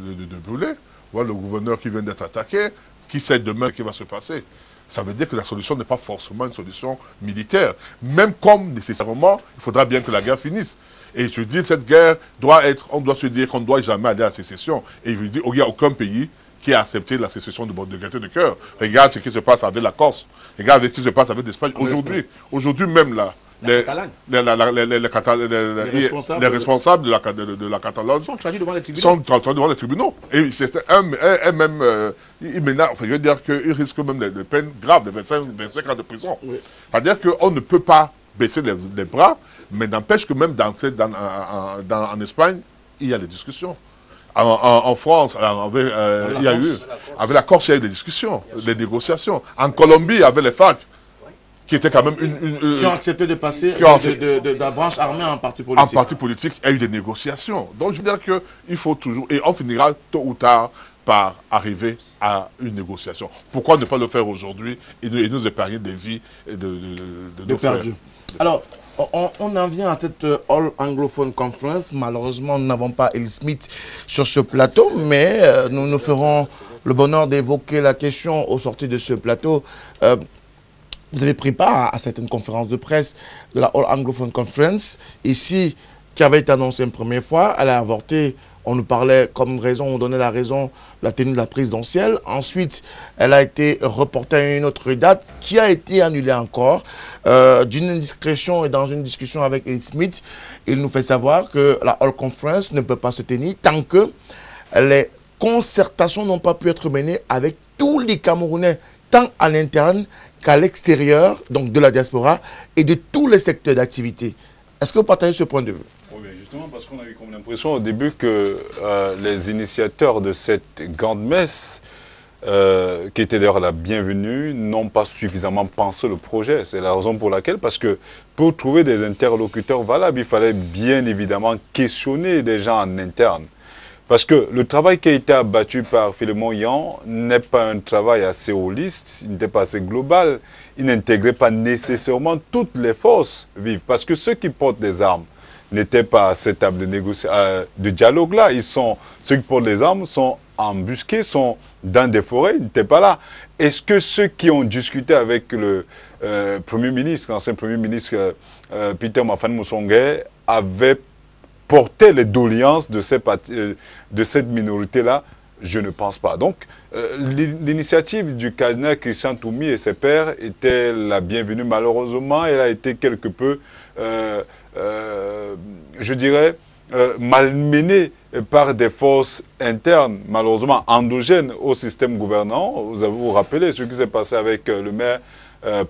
brûler. Voilà le gouverneur qui vient d'être attaqué. Qui sait demain ce qui va se passer? Ça veut dire que la solution n'est pas forcément une solution militaire. Même comme nécessairement, il faudra bien que la guerre finisse. Et je dis, cette guerre on doit se dire qu'on ne doit jamais aller à la sécession. Et je dis, il n'y a aucun pays qui a accepté la sécession de gaieté de cœur. Regarde ce qui se passe avec la Corse. Regarde ce qui se passe avec l'Espagne. Aujourd'hui même là, les responsables de la Catalogne sont traduits devant les tribunaux. Et c'est même, je veux dire qu'ils risquent même des peines graves de 25 ans de prison. Oui. C'est-à-dire qu'on ne peut pas baisser les bras, mais n'empêche que même en Espagne, il y a des discussions. En France, il y a eu, avec la Corse, il y a eu des discussions, des négociations. En Colombie, avec les FARC, qui était quand même qui ont accepté de passer de la branche armée en parti politique. En parti politique, il y a eu des négociations. Donc je veux dire qu'il faut toujours, et on finira tôt ou tard par arriver à une négociation. Pourquoi ne pas le faire aujourd'hui et nous épargner des vies de nos frères? Alors, on en vient à cette All Anglophone Conference. Malheureusement, nous n'avons pas Will Smith sur ce plateau, mais nous nous ferons le bonheur d'évoquer la question au sortir de ce plateau. Vous avez pris part à certaines conférences de presse de la All Anglophone Conference, ici, qui avait été annoncée une première fois. Elle a avorté, on nous parlait comme raison, on donnait la raison, la tenue de la présidentielle. Ensuite, elle a été reportée à une autre date, qui a été annulée encore. D'une indiscrétion et dans une discussion avec Will Smith, il nous fait savoir que la All Conference ne peut pas se tenir tant que les concertations n'ont pas pu être menées avec tous les Camerounais, tant à l'interne qu'à l'extérieur, donc de la diaspora, et de tous les secteurs d'activité. Est-ce que vous partagez ce point de vue? Oui, mais justement, parce qu'on a eu comme l'impression au début que les initiateurs de cette grande messe, qui était d'ailleurs la bienvenue, n'ont pas suffisamment pensé le projet. C'est la raison pour laquelle, parce que pour trouver des interlocuteurs valables, il fallait bien évidemment questionner des gens en interne. Parce que le travail qui a été abattu par Philémon Yan n'est pas un travail assez holiste, il n'était pas assez global, il n'intégrait pas nécessairement toutes les forces vives. Parce que ceux qui portent des armes n'étaient pas à cette table de dialogue-là. Ceux qui portent les armes sont embusqués, sont dans des forêts, ils n'étaient pas là. Est-ce que ceux qui ont discuté avec le Premier ministre, l'ancien Premier ministre Peter Mafan Moussongue, avaient porté les doléances de cette minorité-là? Je ne pense pas. Donc, l'initiative du cardinal Christian Toumi et ses pairs était la bienvenue. Malheureusement, elle a été quelque peu, je dirais, malmenée par des forces internes, malheureusement endogènes au système gouvernant. Vous vous rappelez ce qui s'est passé avec le maire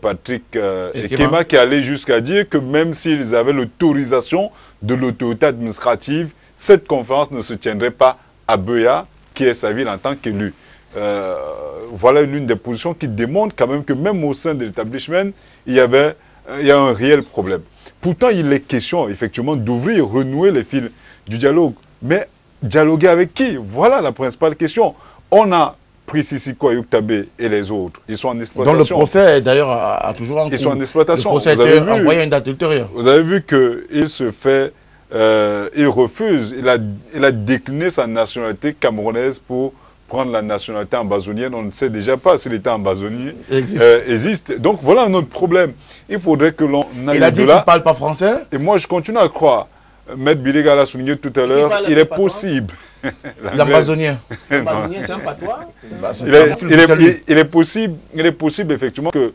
Patrick Ekema, qui allait jusqu'à dire que même s'ils avaient l'autorisation de l'autorité administrative, cette conférence ne se tiendrait pas à Buea, qui est sa ville en tant qu'élu. Voilà l'une des positions qui démontre quand même que même au sein de l'établissement, il y a un réel problème. Pourtant, il est question effectivement d'ouvrir, renouer les fils du dialogue. Mais dialoguer avec qui? Voilà la principale question. On a pris Sissiko Ayuk-Tabe et les autres. Ils sont en exploitation. Donc le procès, d'ailleurs, a toujours en cours. Ils sont en exploitation. Le procès a été envoyé à une date ultérieure. Vous avez vu qu'il se fait... il refuse, il a décliné sa nationalité camerounaise pour prendre la nationalité ambazonienne. On ne sait déjà pas si l'État ambazonien existe. Donc voilà un autre problème. Il faudrait que l'on aille il a dit qu'il ne parle pas français. Et moi je continue à croire. Maître Bilega l'a souligné tout à l'heure, il est possible. L'ambazonien. L'ambazonien, c'est un patois. Il est possible effectivement que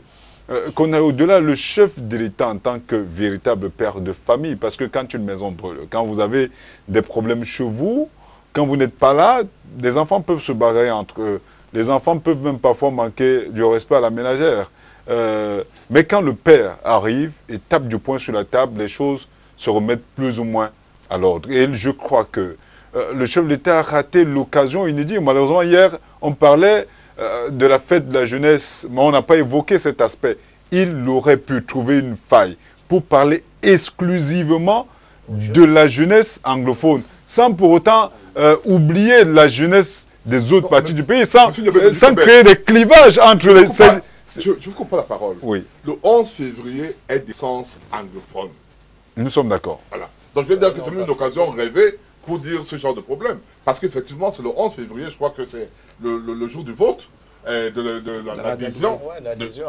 qu'on a au-delà le chef de l'État en tant que véritable père de famille. Parce que quand une maison brûle, quand vous avez des problèmes chez vous, quand vous n'êtes pas là, des enfants peuvent se barrer entre eux. Les enfants peuvent même parfois manquer du respect à la ménagère. Mais quand le père arrive et tape du poing sur la table, les choses se remettent plus ou moins à l'ordre. Et je crois que le chef de l'État a raté l'occasion inédite. Malheureusement, hier, on parlait de la fête de la jeunesse, mais on n'a pas évoqué cet aspect. Il aurait pu trouver une faille pour parler exclusivement de la jeunesse anglophone, sans pour autant oublier la jeunesse des autres parties du pays, sans créer des clivages entre les... Je vous coupe pas la parole. Oui. Le 11 février est d'essence anglophone. Nous sommes d'accord. Voilà. Donc je vais dire que c'est une occasion rêvée pour dire ce genre de problème. Parce qu'effectivement, c'est le 11 février, je crois que c'est le jour du vote, de l'adhésion. Ouais, l'adhésion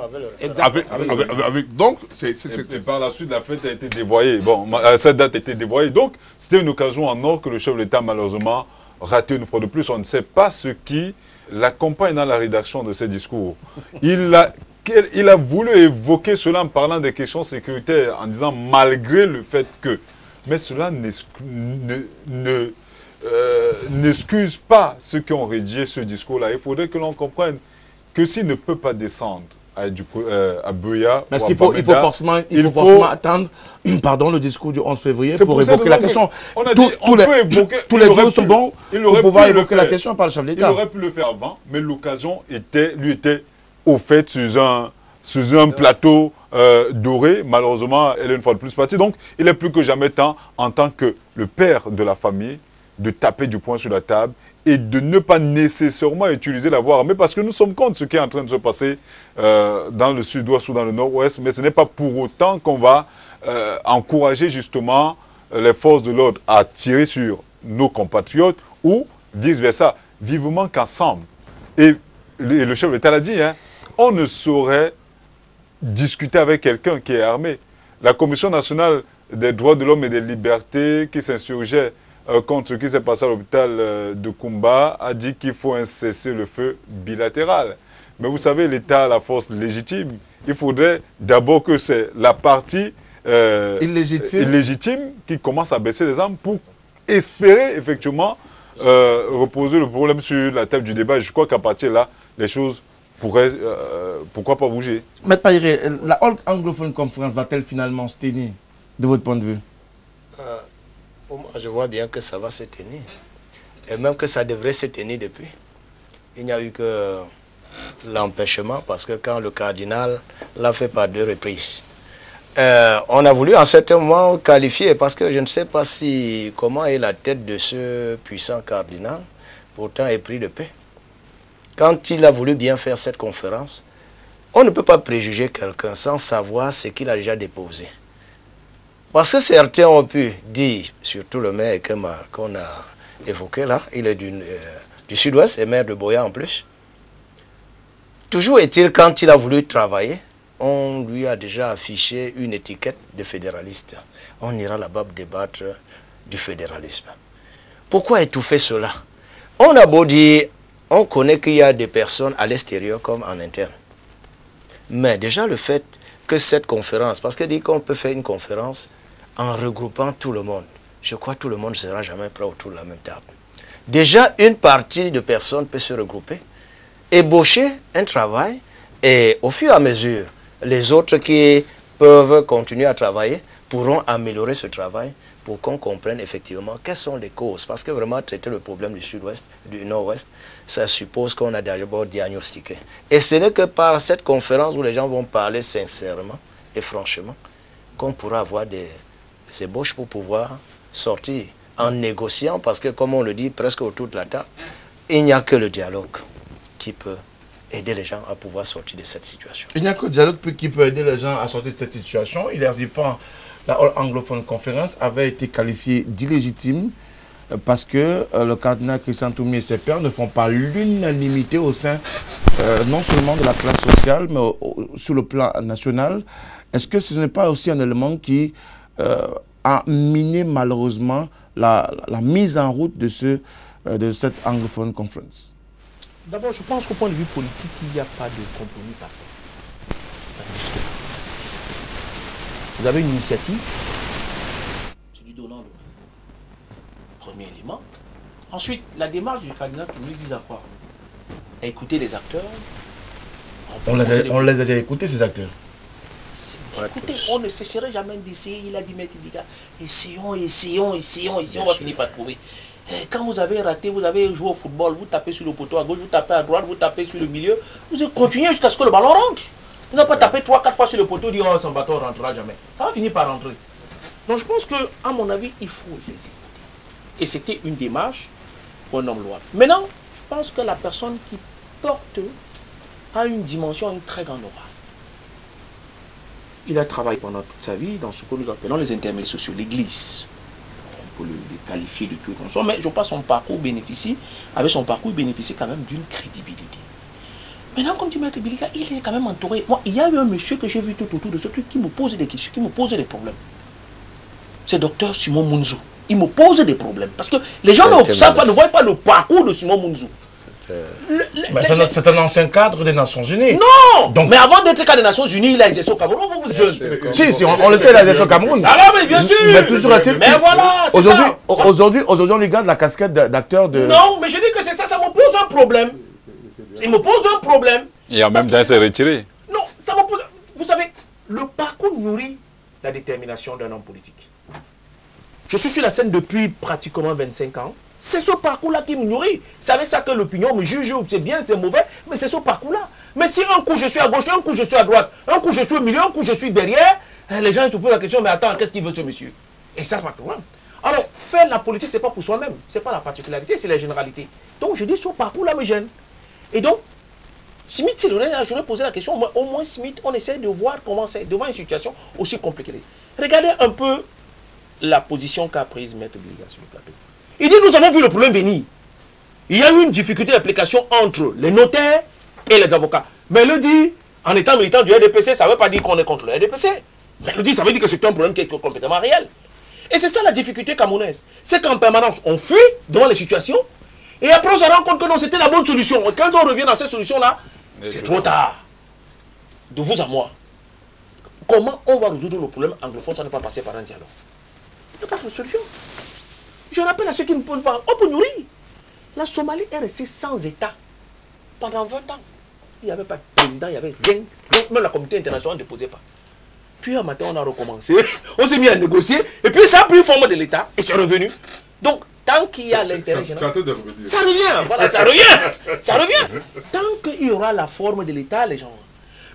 avec le donc, c'est par la suite, la fête a été dévoyée. Bon, cette date a été dévoyée. Donc, c'était une occasion en or que le chef de l'État, malheureusement, raté une fois de plus. On ne sait pas ce qui l'accompagne dans la rédaction de ces discours. Il a voulu évoquer cela en parlant des questions sécuritaires, en disant malgré le fait que... Mais cela n'excuse pas ceux qui ont rédigé ce discours-là. Il faudrait que l'on comprenne que s'il ne peut pas descendre à Buea... Parce qu'il faut forcément attendre le discours du 11 février pour évoquer la question. Tous les dieux sont bons pour pouvoir évoquer la question par le chef d'État. Il aurait pu le faire avant, mais l'occasion lui était offerte sur un plateau doré. Malheureusement, elle est une fois de plus partie. Donc, il est plus que jamais temps, en tant que le père de la famille, de taper du poing sur la table et de ne pas nécessairement utiliser la voie armée, parce que nous sommes contre ce qui est en train de se passer dans le sud-ouest ou dans le nord-ouest, mais ce n'est pas pour autant qu'on va encourager justement les forces de l'ordre à tirer sur nos compatriotes ou vice-versa. Vivement qu'ensemble, et le chef de l'État l'a dit, hein, on ne saurait discuter avec quelqu'un qui est armé. La Commission nationale des droits de l'homme et des libertés qui s'insurgeait contre ce qui s'est passé à l'hôpital de Kumba a dit qu'il faut un cessez-le-feu bilatéral. Mais vous savez, l'État a la force légitime. Il faudrait d'abord que c'est la partie illégitime qui commence à baisser les armes pour espérer effectivement reposer le problème sur la table du débat. Je crois qu'à partir de là, les choses pourraient, pourquoi pas bouger. Maître Pahiré, la All Anglophone Conference va-t-elle finalement se tenir, de votre point de vue? Pour moi, je vois bien que ça va se tenir. Et même que ça devrait se tenir depuis. Il n'y a eu que l'empêchement, parce que quand le cardinal l'a fait par 2 reprises, on a voulu en certain moment qualifier, parce que je ne sais pas si comment est la tête de ce puissant cardinal, pourtant épris de paix. Quand il a voulu bien faire cette conférence, on ne peut pas préjuger quelqu'un sans savoir ce qu'il a déjà déposé. Parce que certains ont pu dire, surtout le maire qu'on a évoqué là, il est du Sud-Ouest et maire de Boya en plus. Toujours est-il, quand il a voulu travailler, on lui a déjà affiché une étiquette de fédéraliste. On ira là-bas débattre du fédéralisme. Pourquoi étouffer cela? On a beau dire, on connaît qu'il y a des personnes à l'extérieur comme en interne. Mais déjà le fait que cette conférence, parce qu'il dit qu'on peut faire une conférence en regroupant tout le monde, je crois que tout le monde ne sera jamais prêt autour de la même table. Déjà, une partie de personnes peut se regrouper, ébaucher un travail, et au fur et à mesure, les autres qui peuvent continuer à travailler pourront améliorer ce travail pour qu'on comprenne effectivement quelles sont les causes. Parce que vraiment, traiter le problème du Sud-Ouest, du Nord-Ouest, ça suppose qu'on a d'abord diagnostiqué. Et ce n'est que par cette conférence où les gens vont parler sincèrement et franchement qu'on pourra avoir des ébauches pour pouvoir sortir en négociant. Parce que, comme on le dit presque autour de la table, il n'y a que le dialogue qui peut aider les gens à pouvoir sortir de cette situation. Il n'y a que le dialogue qui peut aider les gens à sortir de cette situation. Il est pas la All Anglophone Conference avait été qualifiée d'illégitime parce que le cardinal Christian Toumi et ses pairs ne font pas l'unanimité au sein non seulement de la classe sociale, mais sur le plan national. Est-ce que ce n'est pas aussi un élément qui a miné malheureusement la mise en route de cette Anglophone Conference? D'abord, je pense qu'au point de vue politique, il n'y a pas de compromis parfait. Vous avez une initiative, c'est du donnant. Premier élément. Ensuite, la démarche du cardinal Toumi vise à quoi? À écouter les acteurs. On les a déjà écoutés, ces acteurs. Écoutez, on ne cesserait jamais d'essayer. Il a dit, Maître Biliga, essayons, on va finir par trouver. Quand vous avez raté, vous avez joué au football, vous tapez sur le poteau à gauche, vous tapez à droite, vous tapez sur le milieu, vous continuez jusqu'à ce que le ballon rentre. Vous n'avez pas tapé 3-4 fois sur le poteau et dit, oh, son bâton ne rentrera jamais. Ça va finir par rentrer. Donc je pense que, à mon avis, il faut les écouter. Et c'était une démarche pour un homme louable. Maintenant, je pense que la personne qui porte a une dimension, une très grande aura. Il a travaillé pendant toute sa vie dans ce que nous appelons les intermédiaires sociaux, l'église. On peut le qualifier de tout et consort, mais je pense que son parcours bénéficie, avec son parcours, il bénéficie quand même d'une crédibilité. Maintenant, comme tu m'as dit, il est quand même entouré. Moi, il y a eu un monsieur que j'ai vu tout autour de ce truc qui me pose des questions, qui me pose des problèmes. C'est Dr Simon Munzou. Il me pose des problèmes. Parce que les gens ne voient pas le parcours de Simon Munzou. Mais c'est un ancien cadre des Nations Unies. Non. Donc, mais avant d'être cadre des Nations Unies, il a exercé au Cameroun. Si, on le sait, il a exercé au Cameroun. Alors, mais bien sûr. Mais toujours est-il. Mais voilà, c'est ça. Aujourd'hui, on lui garde la casquette d'acteur de... Non, mais je dis que c'est ça, ça me pose un problème. Il me pose un problème. Il a même d'un s'est retiré. Non, ça me pose... Vous savez, le parcours nourrit la détermination d'un homme politique. Je suis sur la scène depuis pratiquement 25 ans. C'est ce parcours-là qui me nourrit. C'est avec ça que l'opinion me juge, c'est bien, c'est mauvais, mais c'est ce parcours-là. Mais si un coup je suis à gauche, un coup je suis à droite, un coup je suis au milieu, un coup je suis derrière, les gens se posent la question, mais attends, qu'est-ce qu'il veut ce monsieur? Et ça, c'est pas le problème. Alors, faire la politique, c'est pas pour soi-même. C'est pas la particularité, c'est la généralité. Donc, je dis, ce parcours-là me gêne. Et donc, Smith, j'aurais posé la question, mais au moins Smith, on essaie de voir comment c'est, devant une situation aussi compliquée. Regardez un peu la position qu'a prise Maître Biliga sur le plateau. Il dit, nous avons vu le problème venir. Il y a eu une difficulté d'application entre les notaires et les avocats. Mais il le dit, en étant militant du RDPC, ça ne veut pas dire qu'on est contre le RDPC. Mais il le dit, ça veut dire que c'est un problème qui est complètement réel. Et c'est ça la difficulté camerounaise. C'est qu'en permanence, on fuit devant les situations, et après on se rend compte que non, c'était la bonne solution. Et quand on revient dans cette solution-là, c'est trop tard. De vous à moi. Comment on va résoudre le problème anglophone sans ne pas passer par un dialogue? Il n'y a pas de solution. Je rappelle à ceux qui ne peuvent pas, on peut nourrir. La Somalie est restée sans État pendant 20 ans. Il n'y avait pas de président, il n'y avait rien. Donc même la communauté internationale ne déposait pas. Puis un matin, on a recommencé, on s'est mis à négocier, et puis ça a pris forme de l'État, et c'est revenu. Donc, tant qu'il y a l'intérêt général, ça revient, voilà, ça revient. Tant qu'il y aura la forme de l'État, les gens...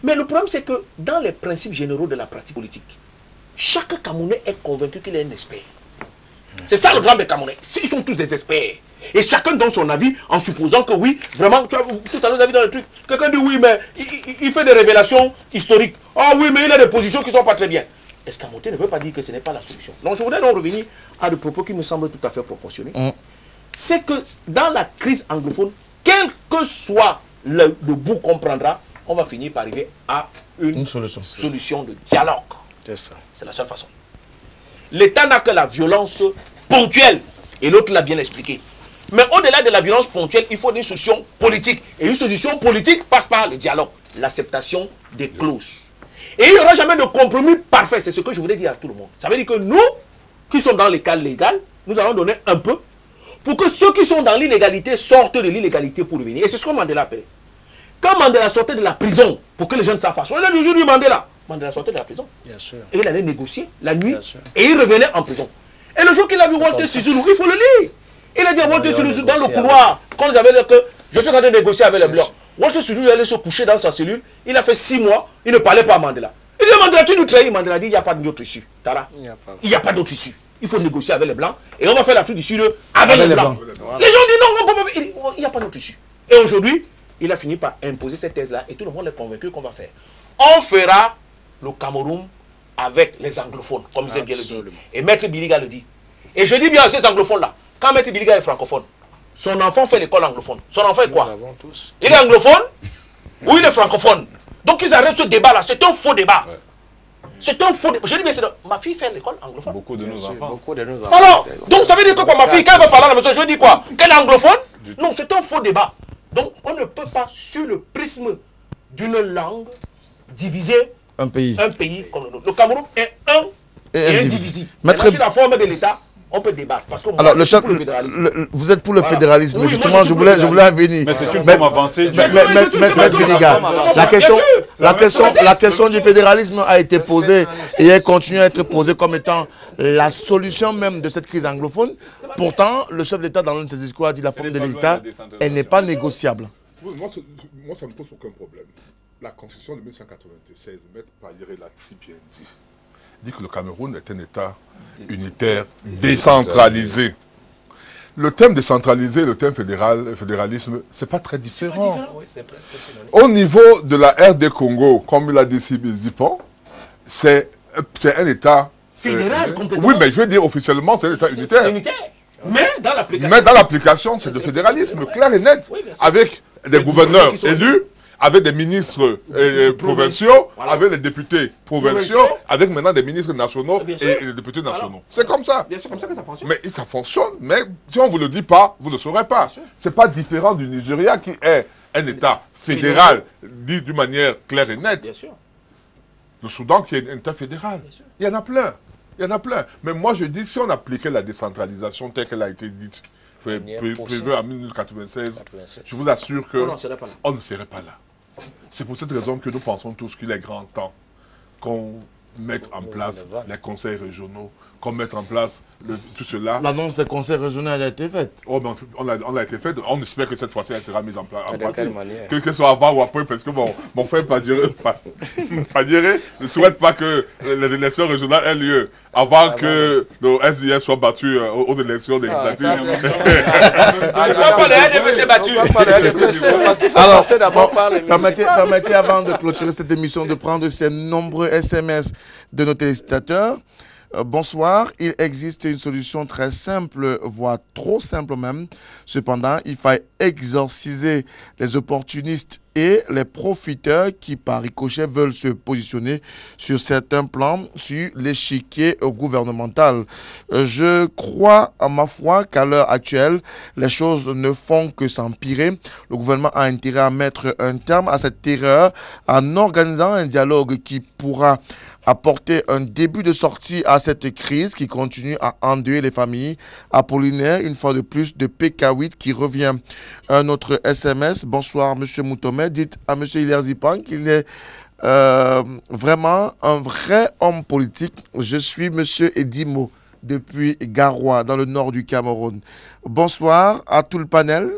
Mais le problème, c'est que dans les principes généraux de la pratique politique, chaque Camerounais est convaincu qu'il est un expert. C'est ça le drame des Camerounais. Ils sont tous des experts. Et chacun donne son avis en supposant que oui, vraiment, tu vois, tout à l'heure, vous avez vu dans le truc, quelqu'un dit oui, mais il fait des révélations historiques. Ah oui, mais il a des positions qui ne sont pas très bien. Escamoter ne veut pas dire que ce n'est pas la solution. Donc je voudrais donc revenir à des propos qui me semblent tout à fait proportionnés. c'est que dans la crise anglophone, quel que soit le bout qu'on prendra, on va finir par arriver à une solution de dialogue. C'est ça. C'est la seule façon. L'État n'a que la violence ponctuelle, et l'autre l'a bien expliqué. Mais au-delà de la violence ponctuelle, il faut une solution politique. Et une solution politique passe par le dialogue, l'acceptation des clauses. Et il n'y aura jamais de compromis parfait. C'est ce que je voulais dire à tout le monde. Ça veut dire que nous, qui sommes dans les cas légaux, nous allons donner un peu pour que ceux qui sont dans l'illégalité sortent de l'illégalité pour revenir. Et c'est ce que Mandela appelle. Quand Mandela sortait de la prison, pour que les jeunes s'affaissent, on a dit aujourd'hui Mandela. Mandela sortait de la prison. Bien sûr. Et il allait négocier la nuit. Et il revenait en prison. Et le jour qu'il a vu Walter Sisulu, il faut le lire. Il a dit à Walter Sisulu dans le couloir, quand ils avaient dit que je suis en train de négocier avec les Blancs. Walter Sisulu allait se coucher dans sa cellule. Il a fait 6 mois, il ne parlait pas à Mandela. Il dit à Mandela, tu nous trahis. Mandela dit, il n'y a pas d'autre issue. Tara, il n'y a pas d'autre issue. Il faut négocier avec les Blancs. Et on va faire l'Afrique du Sud avec les Blancs. Les gens disent non, on peut pas. Il n'y a pas d'autre issue. Et aujourd'hui, il a fini par imposer cette thèse-là. Et tout le monde est convaincu qu'on va faire. On fera le Cameroun avec les anglophones, comme ils aiment bien le dire. Et Maître Biliga le dit. Et je dis bien à ces anglophones-là, quand Maître Biliga est francophone, son enfant fait l'école anglophone. Son enfant est quoi? Il est anglophone ou il est francophone? Donc ils arrêtent ce débat-là. C'est un faux débat. Ouais. C'est un faux débat. Je dis bien, ma fille fait l'école anglophone. Beaucoup de nos enfants. Alors, donc ça veut dire que quoi, ma fille, quand elle va parler à la maison, je dis quoi? Qu'elle est anglophone? Non, c'est un faux débat. Donc on ne peut pas, sur le prisme d'une langue, diviser un pays comme le nôtre. Le Cameroun est un et indivisible. Maintenant, sur la forme de l'État, on peut débattre. Parce que alors, moi, pour le fédéralisme. Vous êtes pour le fédéralisme. Oui, justement, je voulais en venir. Mais c'est une forme avancée. La question du fédéralisme a été posée et elle continue à être posée comme étant la solution même de cette crise anglophone. Pourtant, le chef d'État, dans l'un de ses discours, a dit la forme de l'État, elle n'est pas négociable. Oui, moi, ça ne pose aucun problème. La Constitution de 1996, Maître Payéré l'a si bien dit que le Cameroun est un État unitaire, décentralisé. Le thème décentralisé, le thème fédéralisme, c'est pas très différent. Oui, c'est presque synonyme. Au niveau de la RD Congo, comme il a dit Zipon, c'est un État fédéral complètement. Oui, mais je veux dire officiellement, c'est un État unitaire. Mais dans l'application, c'est le fédéralisme clair et net, oui, avec des gouverneurs élus, avec des ministres provinciaux, avec les députés provinciaux, avec maintenant des ministres nationaux et des députés nationaux. C'est comme ça. Bien sûr, comme ça que ça fonctionne. Mais ça fonctionne, mais si on ne vous le dit pas, vous ne saurez pas. Ce n'est pas différent du Nigeria qui est un État fédéral, dit d'une manière claire et nette. Bien sûr. Le Soudan qui est un État fédéral. Il y en a plein. Il y en a plein. Mais moi, je dis, si on appliquait la décentralisation telle qu'elle a été dite, prévue en 1996, je vous assure qu'on ne serait pas là. C'est pour cette raison que nous pensons tous qu'il est grand temps qu'on mette en place les conseils régionaux, qu'on mette en place tout cela. L'annonce des conseils régionaux a été faite. Oh, ben, on a été faite. On espère que cette fois-ci, elle sera mise en pratique. Que ce soit avant ou après, parce que mon frère Padiéré ne souhaite pas que les élections régionales aient lieu avant que nos SDF soient battus aux élections législatives. Permettez, avant de clôturer cette émission, de prendre ces nombreux SMS de nos téléspectateurs. Bonsoir, il existe une solution très simple, voire trop simple même. Cependant, il faut exorciser les opportunistes et les profiteurs qui, par ricochet, veulent se positionner sur certains plans sur l'échiquier gouvernemental. Je crois, à ma foi, qu'à l'heure actuelle, les choses ne font que s'empirer. Le gouvernement a intérêt à mettre un terme à cette terreur en organisant un dialogue qui pourra apporter un début de sortie à cette crise qui continue à endeuiller les familles. Apollinaire, une fois de plus, de PK8 qui revient. Un autre SMS. Bonsoir, M. Moutomet. Dites à M. Hilaire Zipan qu'il est vraiment un vrai homme politique. Je suis M. Edimo depuis Garoua, dans le nord du Cameroun. Bonsoir à tout le panel.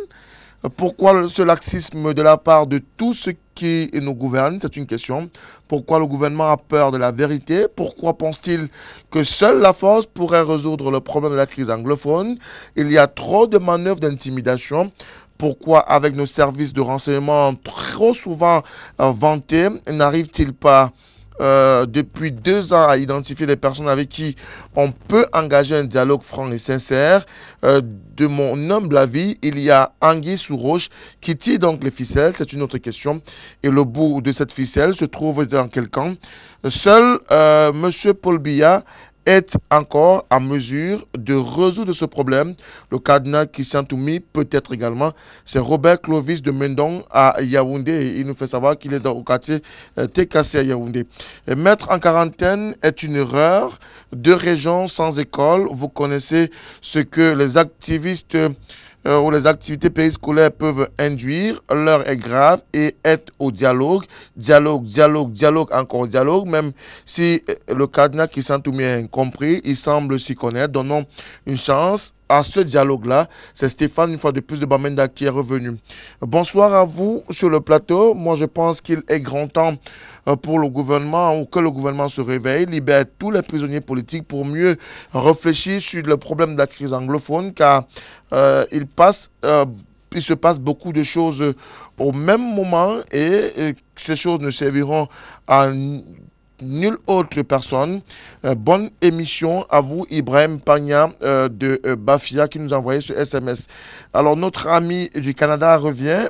Pourquoi ce laxisme de la part de tous ceux qui nous gouvernent? C'est une question. Pourquoi le gouvernement a peur de la vérité? Pourquoi pense-t-il que seule la force pourrait résoudre le problème de la crise anglophone? Il y a trop de manœuvres d'intimidation. Pourquoi, avec nos services de renseignement trop souvent vantés, n'arrive-t-il pas depuis 2 ans à identifier les personnes avec qui on peut engager un dialogue franc et sincère. De mon humble avis, il y a anguille sous roche qui tire donc les ficelles, c'est une autre question. Et le bout de cette ficelle se trouve dans quel camp? Seul M. Paul Biya est encore en mesure de résoudre ce problème. Le cardinal Christian Toumi peut-être également. C'est Robert Clovis de Mendong à Yaoundé. Il nous fait savoir qu'il est au quartier TKC à Yaoundé. Mettre en quarantaine est une erreur. 2 régions sans école. Vous connaissez ce que les activistes où les activités périscolaires peuvent induire, l'heure est grave et être au dialogue. Dialogue, encore dialogue. Même si le cardinal Christian Toumi est incompris, il semble s'y connaître. Donnons une chance à ce dialogue-là. C'est Stéphane, une fois de plus, de Bamenda qui est revenu. Bonsoir à vous sur le plateau. Moi, je pense qu'il est grand temps pour le gouvernement, ou que le gouvernement se réveille, libère tous les prisonniers politiques pour mieux réfléchir sur le problème de la crise anglophone, car il se passe beaucoup de choses au même moment et ces choses ne serviront à nulle autre personne. Bonne émission à vous, Ibrahim Pagna de Bafia, qui nous a envoyé ce SMS. Alors, notre ami du Canada revient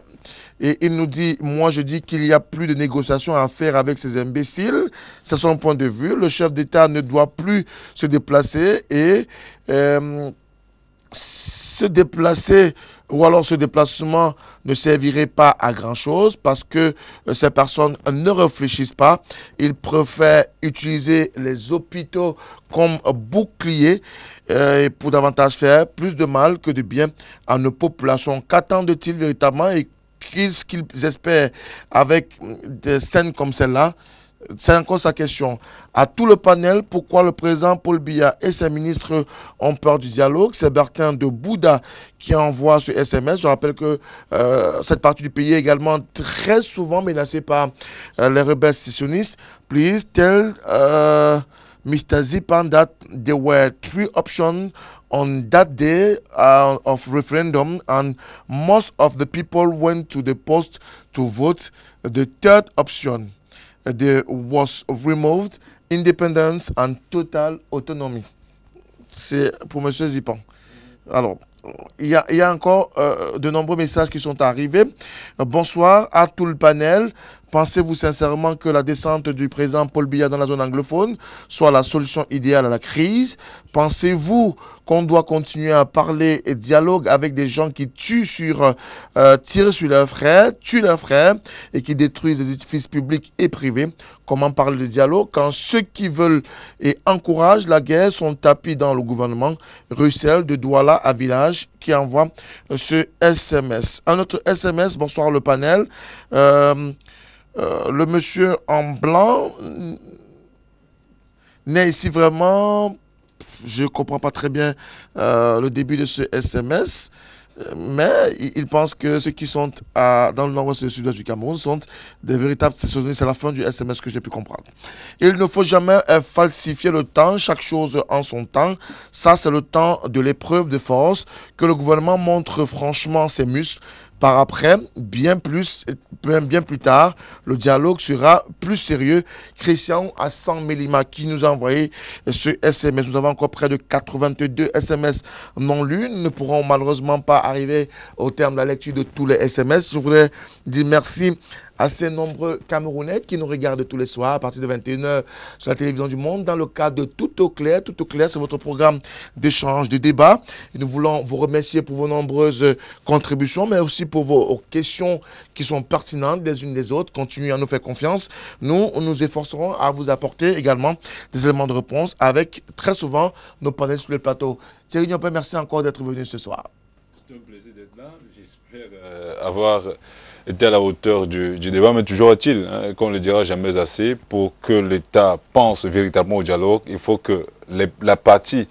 et il nous dit, moi je dis qu'il n'y a plus de négociations à faire avec ces imbéciles. C'est son point de vue. Le chef d'État ne doit plus se déplacer et se déplacer, ou alors ce déplacement ne servirait pas à grand-chose parce que ces personnes ne réfléchissent pas. Ils préfèrent utiliser les hôpitaux comme bouclier pour davantage faire plus de mal que de bien à nos populations. Qu'attendent-ils véritablement et qu'est-ce qu'ils espèrent avec des scènes comme celle-là? C'est encore sa question. À tout le panel, pourquoi le président Paul Biya et ses ministres ont peur du dialogue? C'est Bertin de Bouddha qui envoie ce SMS. Je rappelle que cette partie du pays est également très souvent menacée par les rebelles sécessionnistes. Please tell Mr. Zipan that there were 3 options on that day of referendum and most of the people went to the post to vote. The third option was removed, independence and total autonomy. C'est pour M. Zipan. Alors, il y a encore de nombreux messages qui sont arrivés. Bonsoir à tout le panel. Pensez-vous sincèrement que la descente du président Paul Biya dans la zone anglophone soit la solution idéale à la crise? Pensez-vous qu'on doit continuer à parler et dialogue avec des gens qui tirent sur leurs frères, tuent leurs frères et qui détruisent les édifices publics et privés? Comment parler de dialogue quand ceux qui veulent et encouragent la guerre sont tapis dans le gouvernement? Russell de Douala à Village qui envoie ce SMS. Un autre SMS, bonsoir le panel. Le monsieur en blanc n'est ici vraiment, je ne comprends pas très bien le début de ce SMS, mais il pense que ceux qui sont dans le nord-ouest et le sud-ouest du Cameroun sont des véritables saisonniers. C'est la fin du SMS que j'ai pu comprendre. Il ne faut jamais falsifier le temps, chaque chose en son temps. Ça, c'est le temps de l'épreuve de force, que le gouvernement montre franchement ses muscles. Par après, bien plus tard, le dialogue sera plus sérieux. Christian à 100 Mélima qui nous a envoyé ce SMS. Nous avons encore près de 82 SMS non lus. Nous ne pourrons malheureusement pas arriver au terme de la lecture de tous les SMS. Je voudrais dire merci à ces nombreux Camerounais qui nous regardent tous les soirs à partir de 21h sur la télévision du Monde dans le cadre de Tout au clair. Tout au clair, c'est votre programme d'échange, de débat. Et nous voulons vous remercier pour vos nombreuses contributions, mais aussi pour vos questions qui sont pertinentes les unes des autres. Continuez à nous faire confiance. Nous nous efforcerons à vous apporter également des éléments de réponse avec très souvent nos panels sur le plateau. Thierry Niopé, merci encore d'être venu ce soir. C'est un plaisir d'être là. J'espère avoir été à la hauteur du débat, mais toujours est-il, qu'on ne le dira jamais assez, pour que l'État pense véritablement au dialogue, il faut que la partie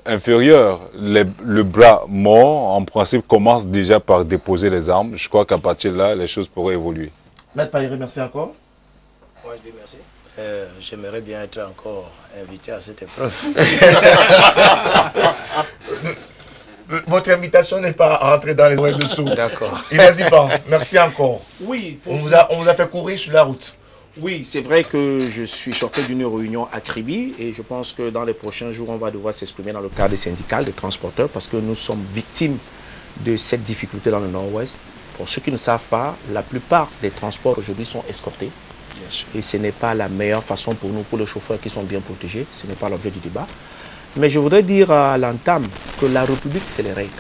inférieure, le bras mort, en principe, commence déjà par déposer les armes. Je crois qu'à partir de là, les choses pourraient évoluer. Maître Pahiré, merci encore. Moi, je dis merci. J'aimerais bien être encore invité à cette épreuve. Votre invitation n'est pas rentrée dans les oreilles dessous. D'accord. Il a dit pas. Merci encore. Oui. On vous a fait courir sur la route. Oui, c'est vrai que je suis sorti d'une réunion à Kribi et je pense que dans les prochains jours, on va devoir s'exprimer dans le cadre des syndicats, des transporteurs, parce que nous sommes victimes de cette difficulté dans le Nord-Ouest. Pour ceux qui ne savent pas, la plupart des transports aujourd'hui sont escortés. Bien sûr. Et ce n'est pas la meilleure façon pour nous, pour les chauffeurs qui sont bien protégés. Ce n'est pas l'objet du débat. Mais je voudrais dire à l'entame que la République, c'est les règles.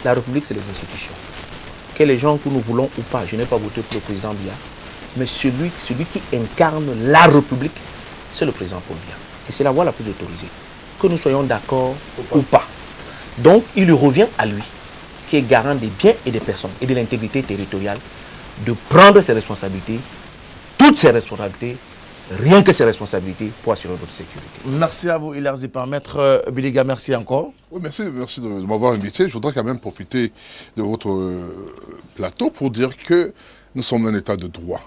La République, c'est les institutions. Que les gens que nous voulons ou pas, je n'ai pas voté pour le président Biya, mais celui qui incarne la République, c'est le président Paul Biya. Et c'est la voie la plus autorisée. Que nous soyons d'accord ou pas. Donc, il lui revient à lui, qui est garant des biens et des personnes et de l'intégrité territoriale, de prendre ses responsabilités, toutes ses responsabilités, rien que ses responsabilités pour assurer notre sécurité. Merci à vous, Hilaire Zipar. Maître Biliga, merci encore. Oui, merci de m'avoir invité. Je voudrais quand même profiter de votre plateau pour dire que nous sommes un État de droit.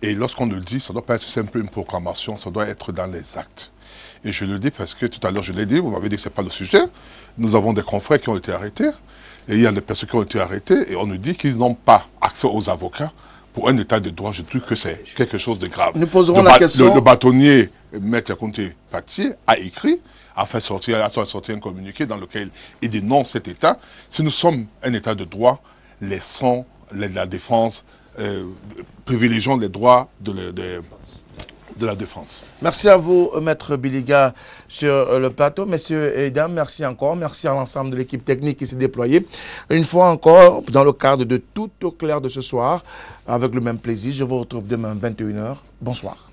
Et lorsqu'on le dit, ça ne doit pas être simplement une proclamation, ça doit être dans les actes. Et je le dis parce que tout à l'heure, je l'ai dit, vous m'avez dit que ce n'est pas le sujet. Nous avons des confrères qui ont été arrêtés. Et il y a des personnes qui ont été arrêtées. Et on nous dit qu'ils n'ont pas accès aux avocats. Pour un État de droit, je trouve que c'est quelque chose de grave. Nous poserons la question. Le bâtonnier, Maître Yacounte Patié, a écrit, a sorti un communiqué dans lequel il dénonce cet État. Si nous sommes un État de droit, laissons la défense, privilégions les droits de la défense. Merci à vous, Maître Biliga, sur le plateau. Messieurs et dames, merci encore. Merci à l'ensemble de l'équipe technique qui s'est déployée. Une fois encore, dans le cadre de Tout au clair de ce soir, avec le même plaisir, je vous retrouve demain 21 h. Bonsoir.